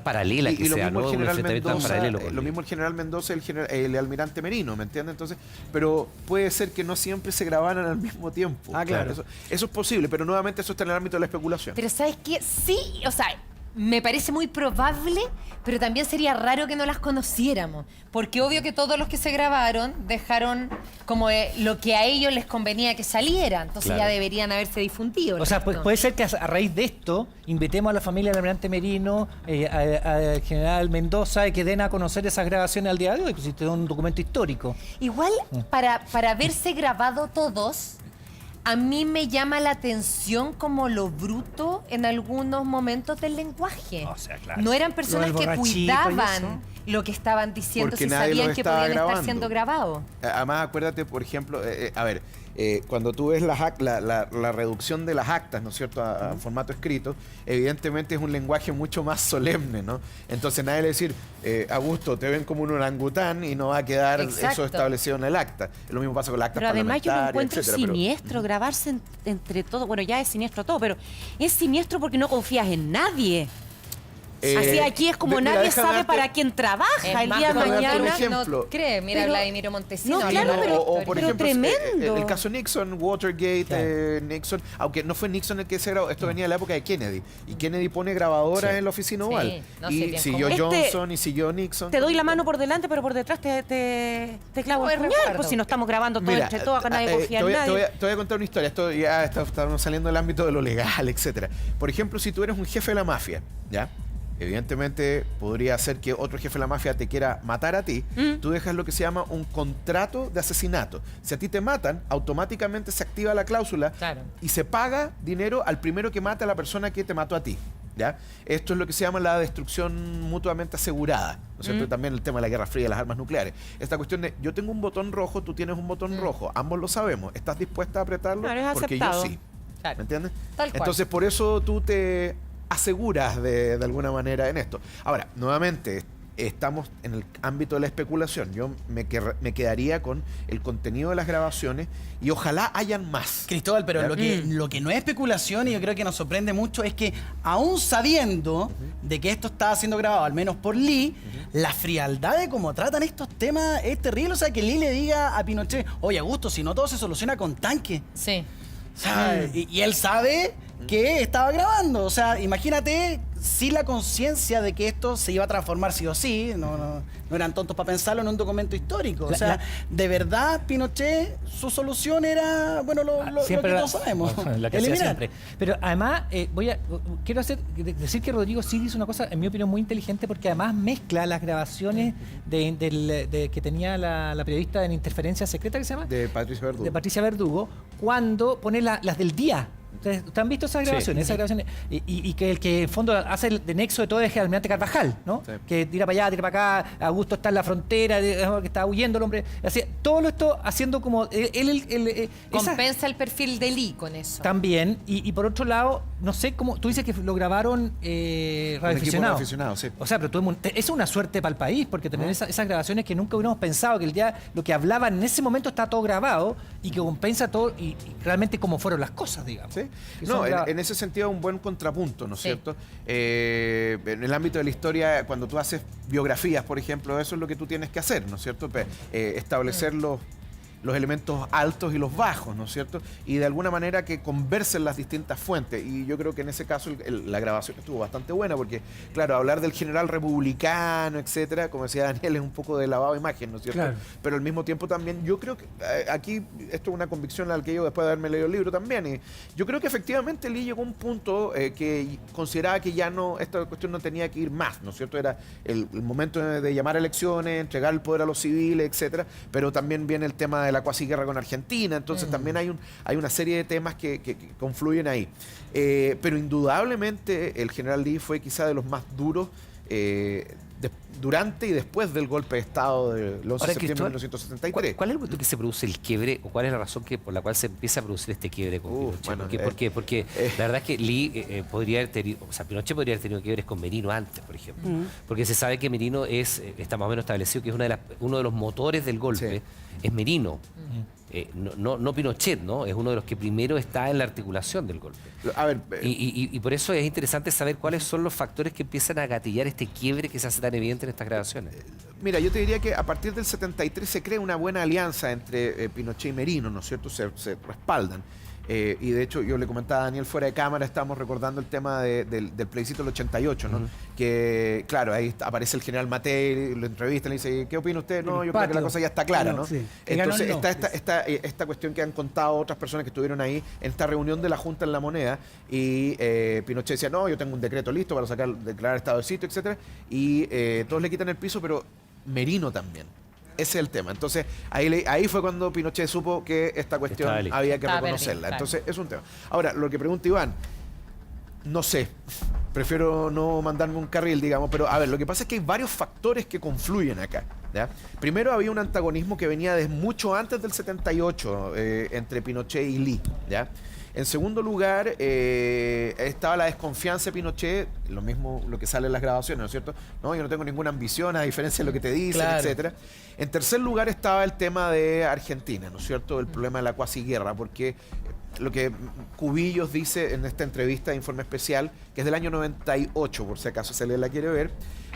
paralela que sea, ¿no? Lo mismo el general Mendoza y el almirante Merino, ¿me entiendes? Entonces, pero puede ser que no siempre se grabaran al mismo tiempo. Claro. Eso es posible, pero nuevamente eso está en el ámbito de la especulación. Pero ¿sabes qué? Sí, o sea, Me parece muy probable, pero también sería raro que no las conociéramos. Porque obvio que todos los que se grabaron dejaron como lo que a ellos les convenía que saliera. Entonces Claro. ya deberían haberse difundido. O sea, ¿no? puede ser que a raíz de esto invitemos a la familia del almirante Merino, al general Mendoza, y que den a conocer esas grabaciones al día de hoy, pues si te dan un documento histórico. Igual, para haberse grabado todos, a mí me llama la atención como lo bruto en algunos momentos del lenguaje. O sea, claro. No eran Lo personas del que borrachito y eso. cuidaban lo que estaban diciendo Porque si nadie sabían los que estaba podían estar grabando. siendo grabados. Además, acuérdate, por ejemplo, cuando tú ves la reducción de las actas, ¿no es cierto?, a formato escrito, evidentemente es un lenguaje mucho más solemne, ¿no? Entonces nadie le decir, Augusto, te ven como un orangután y no va a quedar Exacto. eso establecido en el acta. Lo mismo pasa con las actas Pero además yo lo parlamentarias, encuentro etcétera, pero- siniestro grabarse entre todo. Bueno, ya es siniestro todo, pero es siniestro porque no confías en nadie. Así aquí es como mira, nadie déjame sabe darte- para quién trabaja el día de déjame darte un mañana. ejemplo. No cree, mira Pero- Vladimiro Montesino. No, hablando claro, de la o por historia. ejemplo, tremendo. el caso Nixon, Watergate, Claro. Nixon, aunque no fue Nixon el que se grabó, esto venía de la época de Kennedy, y Kennedy pone grabadoras Sí. en la oficina Sí, oval, no sé y bien siguió cómo. Johnson y siguió Nixon. Te doy la mano por delante, pero por detrás te clavo el Buen puñal. recuerdo. Pues si no estamos grabando todo Mira, entre todos, acá nadie confía te en nadie. voy a contar una historia. Esto ya estamos saliendo del ámbito de lo legal, etcétera. Por ejemplo, si tú eres un jefe de la mafia, ¿ya? Evidentemente podría ser que otro jefe de la mafia te quiera matar a ti. Tú dejas lo que se llama un contrato de asesinato. Si a ti te matan, automáticamente se activa la cláusula Claro. y se paga dinero al primero que mate a la persona que te mató a ti. ¿Ya? Esto es lo que se llama la destrucción mutuamente asegurada, ¿no es cierto? También el tema de la Guerra Fría, las armas nucleares. Esta cuestión de yo tengo un botón rojo, tú tienes un botón rojo, ambos lo sabemos. ¿Estás dispuesta a apretarlo? Claro, es Porque aceptado. yo sí. Claro. ¿Me entiendes? Tal cual. Entonces, por eso tú te aseguras de alguna manera en esto. Ahora, nuevamente, estamos en el ámbito de la especulación. Yo me quedaría con el contenido de las grabaciones y ojalá hayan más. Cristóbal, pero ¿Ya? lo que no es especulación y yo creo que nos sorprende mucho es que aún sabiendo de que esto estaba siendo grabado, al menos por Lee, la frialdad de cómo tratan estos temas es terrible. O sea, que Lee le diga a Pinochet, oye, Augusto, si no todo se soluciona con tanque. Sí. O sea, y él sabe que estaba grabando. O sea, imagínate sin la conciencia de que esto se iba a transformar sí o sí. No eran tontos para pensarlo en un documento histórico. O sea, de verdad, Pinochet, su solución era, bueno, lo que todos sabemos. La que hacía eliminar. siempre. Pero además, quiero decir que Rodrigo sí hizo una cosa, en mi opinión, muy inteligente, porque además mezcla las grabaciones que tenía la periodista en Interferencia Secreta, que se llama, De Patricia Verdugo. de Patricia Verdugo, cuando pone las del día. ¿Ustedes han visto esas grabaciones? Esas grabaciones y que el que en fondo hace el de nexo de todo es el almirante Carvajal, ¿no? Sí. Que tira para allá, tira para acá, Augusto está en la frontera, que está huyendo el hombre. Así, todo esto haciendo como... Compensa el perfil de Lee con eso. También, y por otro lado, no sé cómo, tú dices que lo grabaron radioaficionados. radioaficionados, sí. O sea, pero es una suerte para el país, porque tener esas grabaciones que nunca hubiéramos pensado, que el día lo que hablaban en ese momento está todo grabado y que compensa todo y realmente cómo fueron las cosas, digamos. ¿Sí? Que No, son en ese sentido un buen contrapunto, ¿no es Sí. cierto? En el ámbito de la historia, cuando tú haces biografías, por ejemplo, eso es lo que tú tienes que hacer, ¿no es cierto? Establecer los elementos altos y los bajos, ¿no es cierto? Y de alguna manera que conversen las distintas fuentes. Y yo creo que en ese caso la grabación estuvo bastante buena, porque, claro, hablar del general republicano, etcétera, como decía Daniel, es un poco de lavado de imagen, ¿no es cierto? Claro. Pero al mismo tiempo también, yo creo que aquí, esto es una convicción al que yo después de haberme leído el libro también, y yo creo que efectivamente Lee llegó a un punto que consideraba que ya no, esta cuestión no tenía que ir más, ¿no es cierto? Era el momento de llamar a elecciones, entregar el poder a los civiles, etcétera, pero también viene el tema de la cuasi guerra con Argentina, entonces también hay una serie de temas que confluyen ahí. Pero indudablemente el general Lee fue quizá de los más duros durante y después del golpe de Estado del 11 de Ahora, septiembre de Cristóbal, 1973. ¿Cuál es el momento que se produce el quiebre o cuál es la razón por la cual se empieza a producir este quiebre con Pinochet? bueno, Porque la verdad es que Lee podría haber tenido, o sea, Pinochet podría haber tenido quiebres con Merino antes, por ejemplo. Porque se sabe que Merino está más o menos establecido que es uno de los motores del golpe, es Merino. No Pinochet, ¿no? Es uno de los que primero está en la articulación del golpe. A ver, Y por eso es interesante saber cuáles son los factores que empiezan a gatillar este quiebre que se hace tan evidente en estas grabaciones. mira, yo te diría que a partir del 73 se crea una buena alianza entre Pinochet y Merino, ¿no es cierto? Se respaldan. y de hecho yo le comentaba a Daniel fuera de cámara, estábamos recordando el tema del plebiscito del 88, ¿no? Que claro, ahí aparece el general Matei, lo entrevista, le dice, ¿qué opina usted? No, yo creo que la cosa ya está clara, ¿no? Sí. Entonces está esta cuestión que han contado otras personas que estuvieron ahí en esta reunión de la Junta en La Moneda, y Pinochet decía, no, yo tengo un decreto listo para declarar estado de sitio, etcétera, y todos le quitan el piso, pero Merino también. Ese es el tema. Entonces, ahí fue cuando Pinochet supo que esta cuestión había que reconocerla. Entonces, es un tema. Ahora, lo que pregunta Iván, no sé, prefiero no mandarme un carril, digamos, pero a ver, lo que pasa es que hay varios factores que confluyen acá, ¿ya? Primero, había un antagonismo que venía desde mucho antes del 78 entre Pinochet y Lee, ¿ya? En segundo lugar, estaba la desconfianza de Pinochet, lo mismo lo que sale en las grabaciones, ¿no es cierto? No, yo no tengo ninguna ambición, a diferencia de lo que te dicen, etcétera. En tercer lugar estaba el tema de Argentina, ¿no es cierto? El problema de la cuasi guerra, porque lo que Cubillos dice en esta entrevista de Informe Especial, que es del año 98, por si acaso se la quiere ver,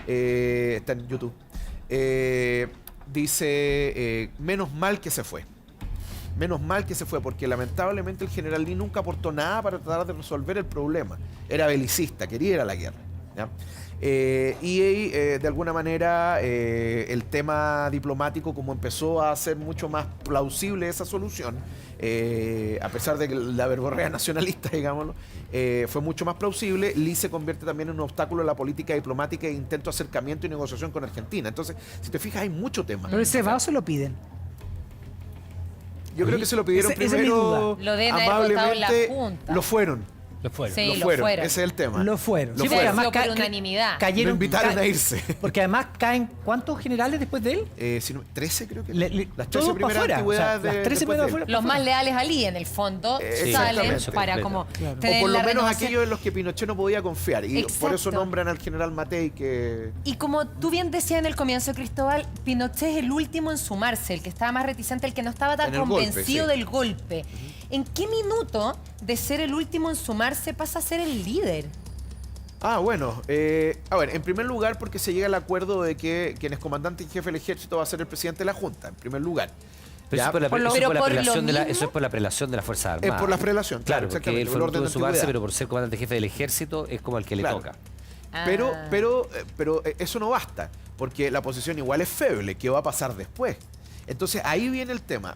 está en YouTube, dice, menos mal que se fue. Menos mal que se fue, porque lamentablemente el general Lee nunca aportó nada para tratar de resolver el problema. Era belicista, quería ir a la guerra, ¿ya? De alguna manera el tema diplomático, como empezó a ser mucho más plausible esa solución, a pesar de que la verborrea nacionalista, digámoslo, fue mucho más plausible, Lee se convierte también en un obstáculo en la política diplomática e intento de acercamiento y negociación con Argentina. Entonces, si te fijas, hay mucho tema. Pero ese vaso lo piden. Yo creo que se lo pidieron primero, lo deben haber votado en la Junta. Lo fueron. Sí, lo fueron. Ese es el tema. Lo fueron. Sí, pero además por unanimidad. Lo invitaron a irse. Porque además caen, ¿cuántos generales después de él? 13 creo que. Las 13 primeras antigüedades las 13 primeras afuera. Los más leales a Lee, en el fondo, salen para como tener o por lo menos aquellos en los que Pinochet no podía confiar. Y por eso nombran al general Matei que... Y como tú bien decías en el comienzo, Cristóbal, Pinochet es el último en sumarse, el que estaba más reticente, el que no estaba tan convencido del golpe. ¿En qué minuto de ser el último en sumarse pasa a ser el líder? Bueno, a ver, en primer lugar porque se llega al acuerdo de que quien es comandante en jefe del ejército va a ser el presidente de la Junta, en primer lugar. Pero eso es por la prelación de las Fuerzas Armadas. Es por la prelación, claro, porque él fue el de sumarse, pero por ser comandante jefe del ejército es como el que le toca. Pero eso no basta, porque la posición igual es feble. ¿Qué va a pasar después? Entonces ahí viene el tema.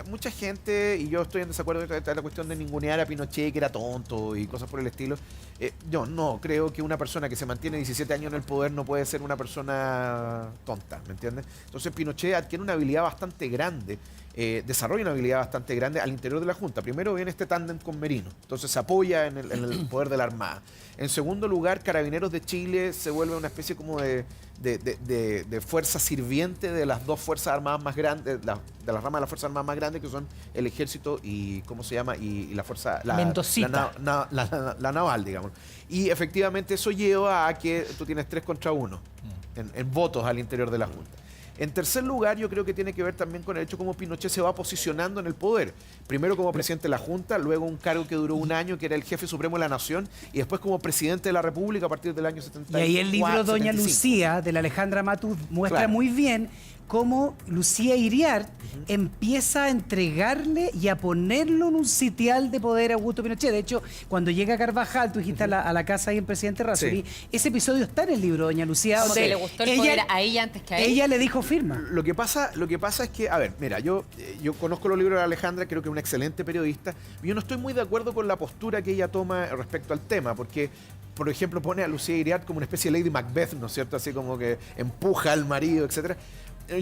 Mucha gente, y yo estoy en desacuerdo de la cuestión de ningunear a Pinochet, que era tonto y cosas por el estilo. Yo no creo que una persona que se mantiene 17 años en el poder no puede ser una persona tonta, ¿me entiendes? Entonces Pinochet adquiere una habilidad bastante grande, desarrolla una habilidad bastante grande al interior de la Junta. Primero viene este tándem con Merino, entonces se apoya en el poder de la Armada. En segundo lugar, Carabineros de Chile se vuelve una especie como de fuerza sirviente de las dos fuerzas armadas más grandes, de la rama de las fuerzas armadas más grandes, que son el ejército y, ¿cómo se llama? Y la fuerza... la naval, digamos. Y efectivamente eso lleva a que tú tienes 3 contra 1 en votos al interior de la Junta. En tercer lugar, yo creo que tiene que ver también con el hecho cómo Pinochet se va posicionando en el poder. Primero como presidente de la Junta, luego un cargo que duró un año, que era el jefe supremo de la nación, y después como presidente de la República a partir del año 74. Y ahí el libro Doña 75. Lucía, de la Alejandra Matuz, muestra muy bien cómo Lucía Iriart empieza a entregarle y a ponerlo en un sitial de poder a Augusto Pinochet. De hecho, cuando llega Carvajal, tú dijiste a la casa ahí en Presidente Razuri, ese episodio está en el libro Doña Lucía. Donde le gustó el poder a ella antes que a él. Ella le dijo firma. Lo que pasa es que, a ver, mira, yo conozco los libros de Alejandra, creo que es una excelente periodista, y yo no estoy muy de acuerdo con la postura que ella toma respecto al tema, porque, por ejemplo, pone a Lucía Iriart como una especie de Lady Macbeth, ¿no es cierto? Así como que empuja al marido, etcétera.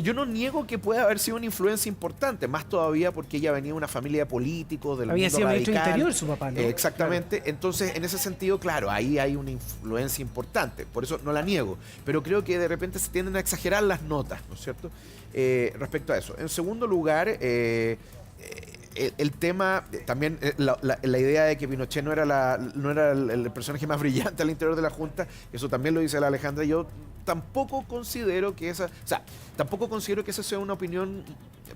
Yo no niego que pueda haber sido una influencia importante, más todavía porque ella venía de una familia de políticos, del Había mundo sido radical. ministro interior su papá, ¿no? Exactamente. Claro. Entonces, en ese sentido, claro, ahí hay una influencia importante. Por eso no la niego. Pero creo que de repente se tienden a exagerar las notas, ¿no es cierto? Respecto a eso. En segundo lugar, el tema, también la idea de que Pinochet no era el personaje más brillante al interior de la Junta, eso también lo dice la Alejandra. Yo tampoco considero que esa sea una opinión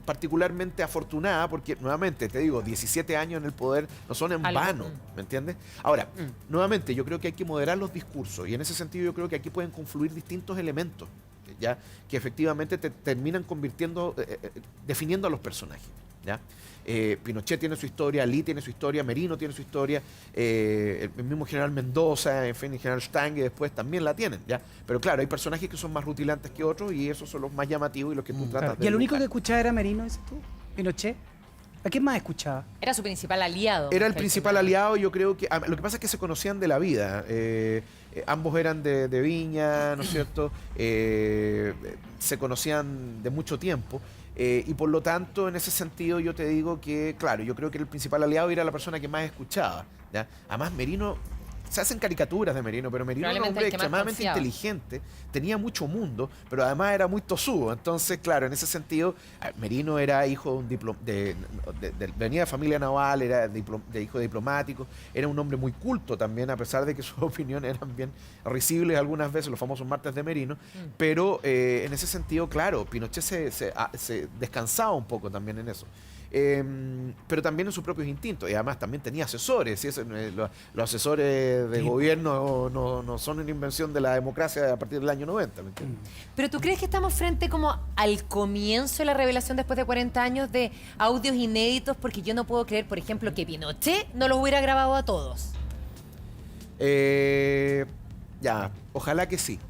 particularmente afortunada, porque nuevamente te digo, 17 años en el poder no son en vano, ¿me entiendes? Ahora, nuevamente, yo creo que hay que moderar los discursos, y en ese sentido yo creo que aquí pueden confluir distintos elementos, ya que efectivamente te terminan definiendo a los personajes. ¿ya? Pinochet tiene su historia, Lee tiene su historia, Merino tiene su historia, el mismo general Mendoza, en fin, el general Stange después también la tienen, ¿ya? Pero claro, hay personajes que son más rutilantes que otros y esos son los más llamativos y los que tú tratas de ¿Y el único dibujar. que escuchaba era Merino, dices tú? ¿Pinochet? ¿A quién más escuchaba? Era su principal aliado. Era el principal aliado, yo creo que... Lo que pasa es que se conocían de la vida. Ambos eran de Viña, ¿no es cierto? Se conocían de mucho tiempo. Y por lo tanto, en ese sentido, yo te digo que, claro, yo creo que el principal aliado era la persona que más escuchaba, ¿ya? Además, Merino... Se hacen caricaturas de Merino, pero Merino era un hombre extremadamente inteligente, tenía mucho mundo, pero además era muy tosudo. Entonces, claro, en ese sentido, Merino era hijo de venía de familia naval, era de hijo de diplomático, era un hombre muy culto también, a pesar de que sus opiniones eran bien risibles algunas veces, los famosos martes de Merino. Pero en ese sentido, claro, Pinochet se descansaba un poco también en eso. Pero también en sus propios instintos. Y además también tenía asesores. ¿Sí? Los asesores de gobierno no son una invención de la democracia a partir del año 90. ¿Me entiendes? Pero ¿tú crees que estamos frente como al comienzo de la revelación después de 40 años de audios inéditos? Porque yo no puedo creer, por ejemplo, que Pinochet no los hubiera grabado a todos. Ya, ojalá que sí.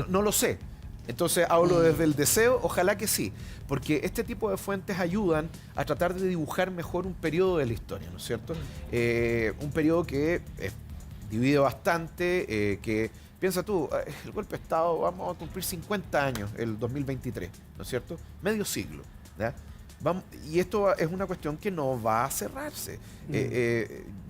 No lo sé. Entonces hablo desde el deseo, ojalá que sí, porque este tipo de fuentes ayudan a tratar de dibujar mejor un periodo de la historia, ¿no es cierto? Un periodo que divide bastante, que, piensa tú, el golpe de Estado, vamos a cumplir 50 años el 2023, ¿no es cierto? Medio siglo, ¿ya? Y esto es una cuestión que no va a cerrarse.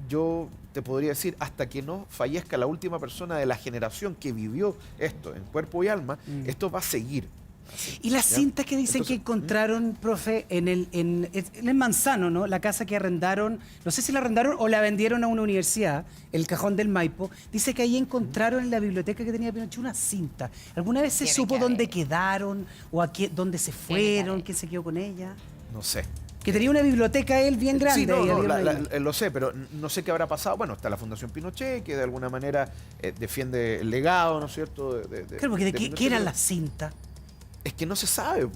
Yo te podría decir, hasta que no fallezca la última persona de la generación que vivió esto en cuerpo y alma, esto va a seguir. Así, y las ¿ya? cintas que dicen que encontraron, profe, en el Manzano, ¿no? La casa que arrendaron, no sé si la arrendaron o la vendieron a una universidad, el Cajón del Maipo, dice que ahí encontraron en la biblioteca que tenía Pinochet una cinta. ¿Alguna vez se supo dónde quedaron o dónde se fueron, quién se quedó con ella? No sé. Que tenía una biblioteca él bien grande. Sí, no, ahí lo sé, pero no sé qué habrá pasado. Bueno, está la Fundación Pinochet, que de alguna manera defiende el legado, ¿no es cierto? Claro, porque ¿qué eran las cintas? Es que no se sabe.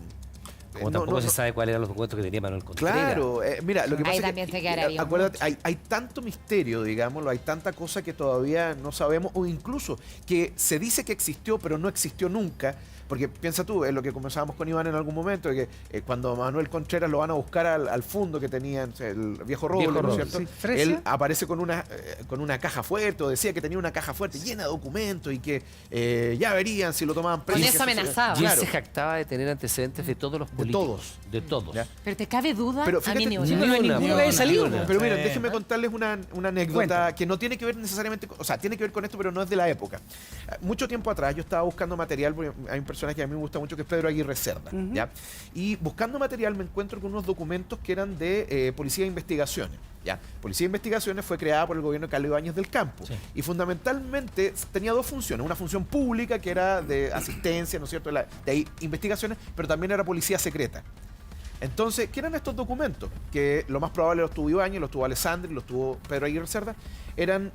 Como tampoco se sabe cuáles eran los documentos que tenía Manuel Contreras. Claro, mira, lo que pasa también es se que, quedaría acuérdate, hay tanto misterio, digámoslo, hay tanta cosa que todavía no sabemos, o incluso que se dice que existió, pero no existió nunca. Porque piensa tú, es lo que conversábamos con Iván en algún momento, que cuando Manuel Contreras lo van a buscar al fondo que tenían, el viejo Roble, ¿no es cierto? Sí, él aparece con una caja fuerte, o decía que tenía una caja fuerte llena de documentos y que ya verían si lo tomaban preso. Con eso amenazaba. Y él se jactaba de tener antecedentes de todos los políticos. De todos. ¿Ya? Pero te cabe duda, Pero a mí ni fíjate, una. ninguno había salido. Pero mira, déjenme contarles una anécdota Cuenta. que no tiene que ver necesariamente, o sea, tiene que ver con esto, pero no es de la época. Mucho tiempo atrás yo estaba buscando material, porque hay un personaje que a mí me gusta mucho, que es Pedro Aguirre Cerda, ¿ya? Y buscando material me encuentro con unos documentos que eran de Policía de Investigaciones, ¿ya? Policía de Investigaciones fue creada por el gobierno de Carlos Ibáñez del Campo, y fundamentalmente tenía dos funciones, una función pública que era de asistencia, ¿no es cierto?, de ahí, investigaciones, pero también era policía secreta. Entonces, ¿qué eran estos documentos? Que lo más probable los tuvo Ibáñez, los tuvo Alessandri, los tuvo Pedro Aguirre Cerda, eran,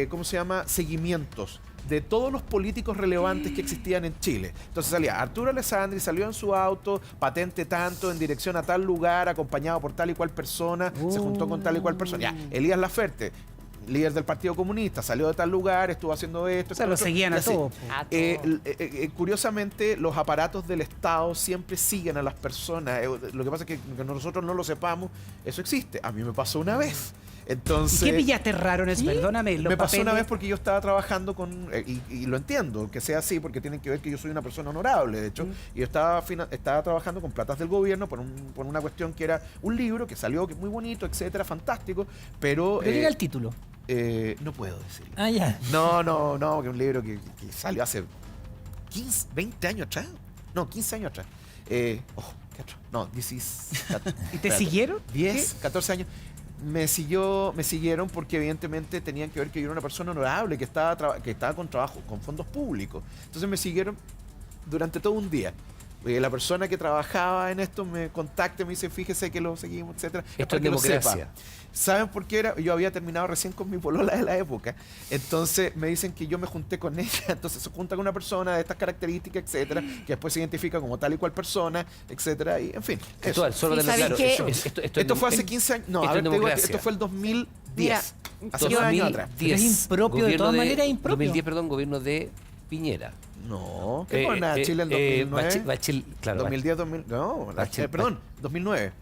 ¿cómo se llama?, seguimientos de todos los políticos relevantes que existían en Chile. Entonces salía Arturo Alessandri, salió en su auto, patente tanto, en dirección a tal lugar, acompañado por tal y cual persona, se juntó con tal y cual persona. Ya, Elías Laferte, líder del Partido Comunista, salió de tal lugar, estuvo haciendo esto. O sea, lo seguían a todos. Curiosamente, los aparatos del Estado siempre siguen a las personas. Lo que pasa es que nosotros no lo sepamos, eso existe. A mí me pasó una vez. Entonces, ¿Y qué pillaste raro en eso? Perdóname. Me pasó una vez porque yo estaba trabajando con, y lo entiendo, que sea así, porque tienen que ver que yo soy una persona honorable, de hecho, y yo estaba trabajando con platas del gobierno por una cuestión que era un libro que salió muy bonito, etcétera, fantástico, pero... ¿Pero llega el título? No puedo decirlo. Ah, ya. No, que es un libro que salió hace 20 años atrás. No, 15 años atrás. ¿Qué atrás? No, this is... ¿Y te siguieron? 10, 14 años. Me siguieron porque evidentemente tenían que ver que yo era una persona honorable, que estaba con trabajo, con fondos públicos. Entonces me siguieron durante todo un día. La persona que trabajaba en esto me contacta y me dice, fíjese que lo seguimos, etcétera. Esto es para que lo democracia. sepa. ¿Saben por qué era? Yo había terminado recién con mi polola de la época. Entonces me dicen que yo me junté con ella. Entonces se junta con una persona de estas características, etcétera, que después se identifica como tal y cual persona, etcétera. Y en fin. Cristóbal, solo tener claro, esto fue hace 15 años. No, a ver, te digo, esto fue el 2010. Mira, hace 9 años atrás. Pero es impropio, de todas maneras, impropio. 2010, perdón, gobierno de Piñera. No, ¿qué pone a Chile en 2009? Bachelet, claro. 2010, 2000, no, perdón, 2009.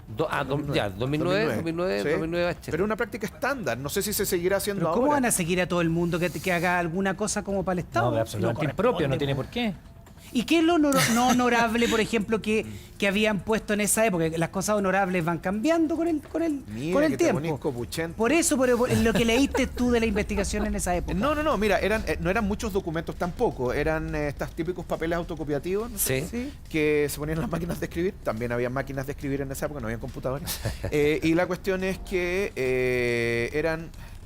Ya, 2009 Bachelet. Pero una práctica estándar, no sé si se seguirá haciendo ¿Pero ahora. cómo van a seguir a todo el mundo que haga alguna cosa como para el Estado? No, pero absolutamente impropio, no tiene por qué. ¿Y qué es lo no honorable, por ejemplo, que habían puesto en esa época? Las cosas honorables van cambiando con el tiempo. Por eso, por lo que leíste tú de la investigación en esa época. No, mira, no eran muchos documentos tampoco, eran estos típicos papeles autocopiativos, ¿no? Sí. Que se ponían en las máquinas de escribir. También había máquinas de escribir en esa época, no había computadores. Y la cuestión es que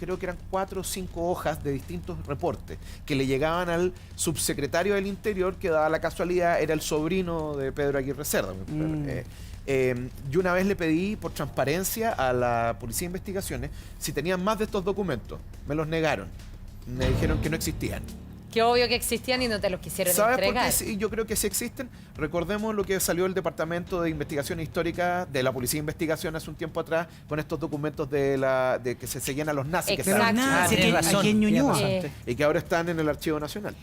creo que eran 4 o 5 hojas de distintos reportes que le llegaban al subsecretario del Interior, que daba la casualidad, era el sobrino de Pedro Aguirre Cerda. Yo una vez le pedí por transparencia a la Policía de Investigaciones si tenían más de estos documentos. Me los negaron. Me dijeron que no existían. Que obvio que existían y no te los quisieron ¿Sabes entregar. por qué? Sí, yo creo que sí existen. Recordemos lo que salió del Departamento de Investigación Histórica de la Policía de Investigación hace un tiempo atrás con estos documentos de que se seguían a los nazis. Exacto. Que estaban Aquí en Ñuñoa. y que ahora están en el Archivo Nacional.